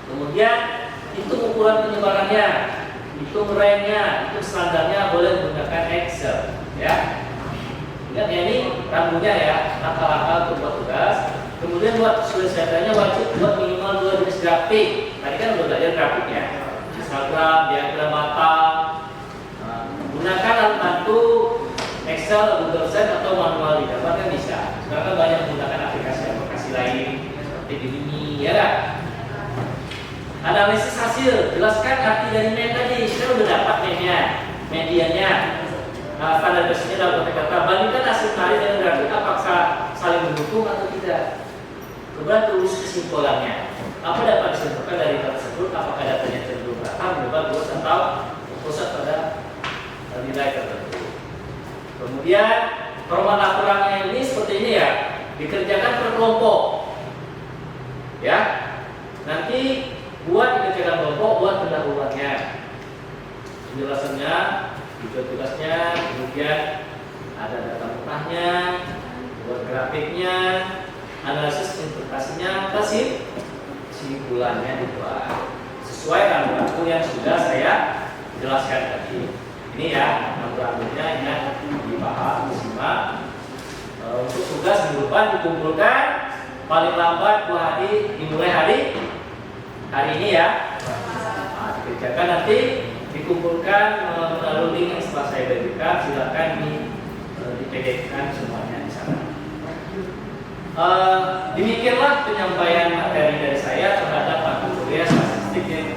Speaker 1: Kemudian hitung ukuran penyebarannya, hitung ranknya, hitung standarnya, boleh menggunakan Excel, ya. Ingat ya, ini rambunya ya, langkah-langkah untuk buat tugas. Kemudian buat visualisasi datanya wajib buat minimal 2 jenis grafik. Tadi kan udah belajar grafiknya, Instagram, diagram matang. Gunakan alat bantu Excel, Google Sheet atau manual di gambar kan bisa. Sekarang banyak menggunakan aplikasi lain seperti ini, ya kan? Analisis hasil, jelaskan arti dari main tadi. Kita udah dapat mainnya, mediannya, standar deviasinya dalam konteks kata. Bandingkan hasil tadi dengan grafik, apakah saling mendukung atau tidak. Kemudian tulis kesimpulannya. Apa dapat disimpulkan dari data tersebut? Apakah datanya cenderung rata, berubah, luas, atau pusat pada nilai tertentu. Kemudian dikerjakan per kelompok. Ya, nanti buat dikerjakan kelompok, buat pendahuluannya, penjelasannya, tujuan tugasnya, kemudian ada data mentahnya, buat grafiknya, analisis interpretasinya, kesimpulannya dibuat sesuai rambu-rambu yang sudah saya jelaskan tadi. Ini ya rambu-rambunya ya, dibahas, disimak. Untuk tugas minggu depan dikumpulkan paling lambat 2 hari, dimulai hari ini ya. Nah, dikerjakan nanti dikumpulkan melalui link yang setelah saya berikan. Silakan di PDF-kan semuanya di sana. Demikianlah penyampaian materi dari saya terhadap mata kuliah statistik yang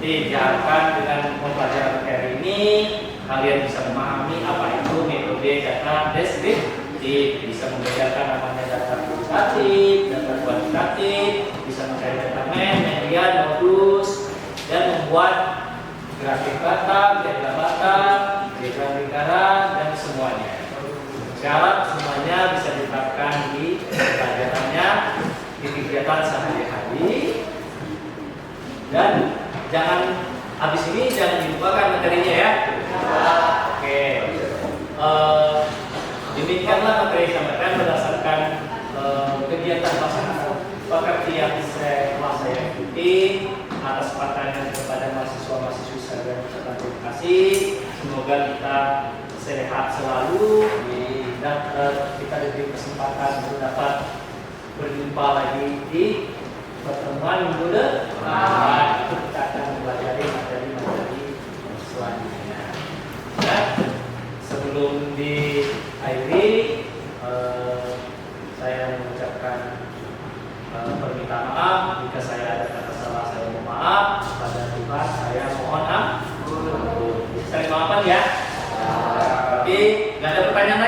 Speaker 1: dijalankan dengan mempelajari materi ini. Kalian bisa memahami apa itu metode data deskriptif, bisa membedakan namanya data kualitatif, data kuantitatif, bisa mencari data median, modus, dan membuat grafik data, diagram data, diagram lingkaran, dan semuanya. Sekarang semuanya bisa diterapkan di pelajarannya, di kegiatan sehari-hari. Dan jangan habis ini jangan dilupakan materinya ya. Oke. Demikianlah materi yang sampaikan berdasarkan kegiatan pekerti yang telah saya ikuti. Atas pertanyaan kepada mahasiswa-mahasiswi saya ucapkan terima kasih. Semoga kita sehat selalu dan kita diberi kesempatan untuk dapat berjumpa lagi di pertemuan minggu depan. Kita akan mempelajari materi-materi selanjutnya. Dan sebelum diakhiri, saya mengucapkan permintaan maaf jika saya ada kata salah. Saya mohon maaf kepada Tuhan. Saya mohon ampun. Saling maafan ya. Oke, nggak ada pertanyaan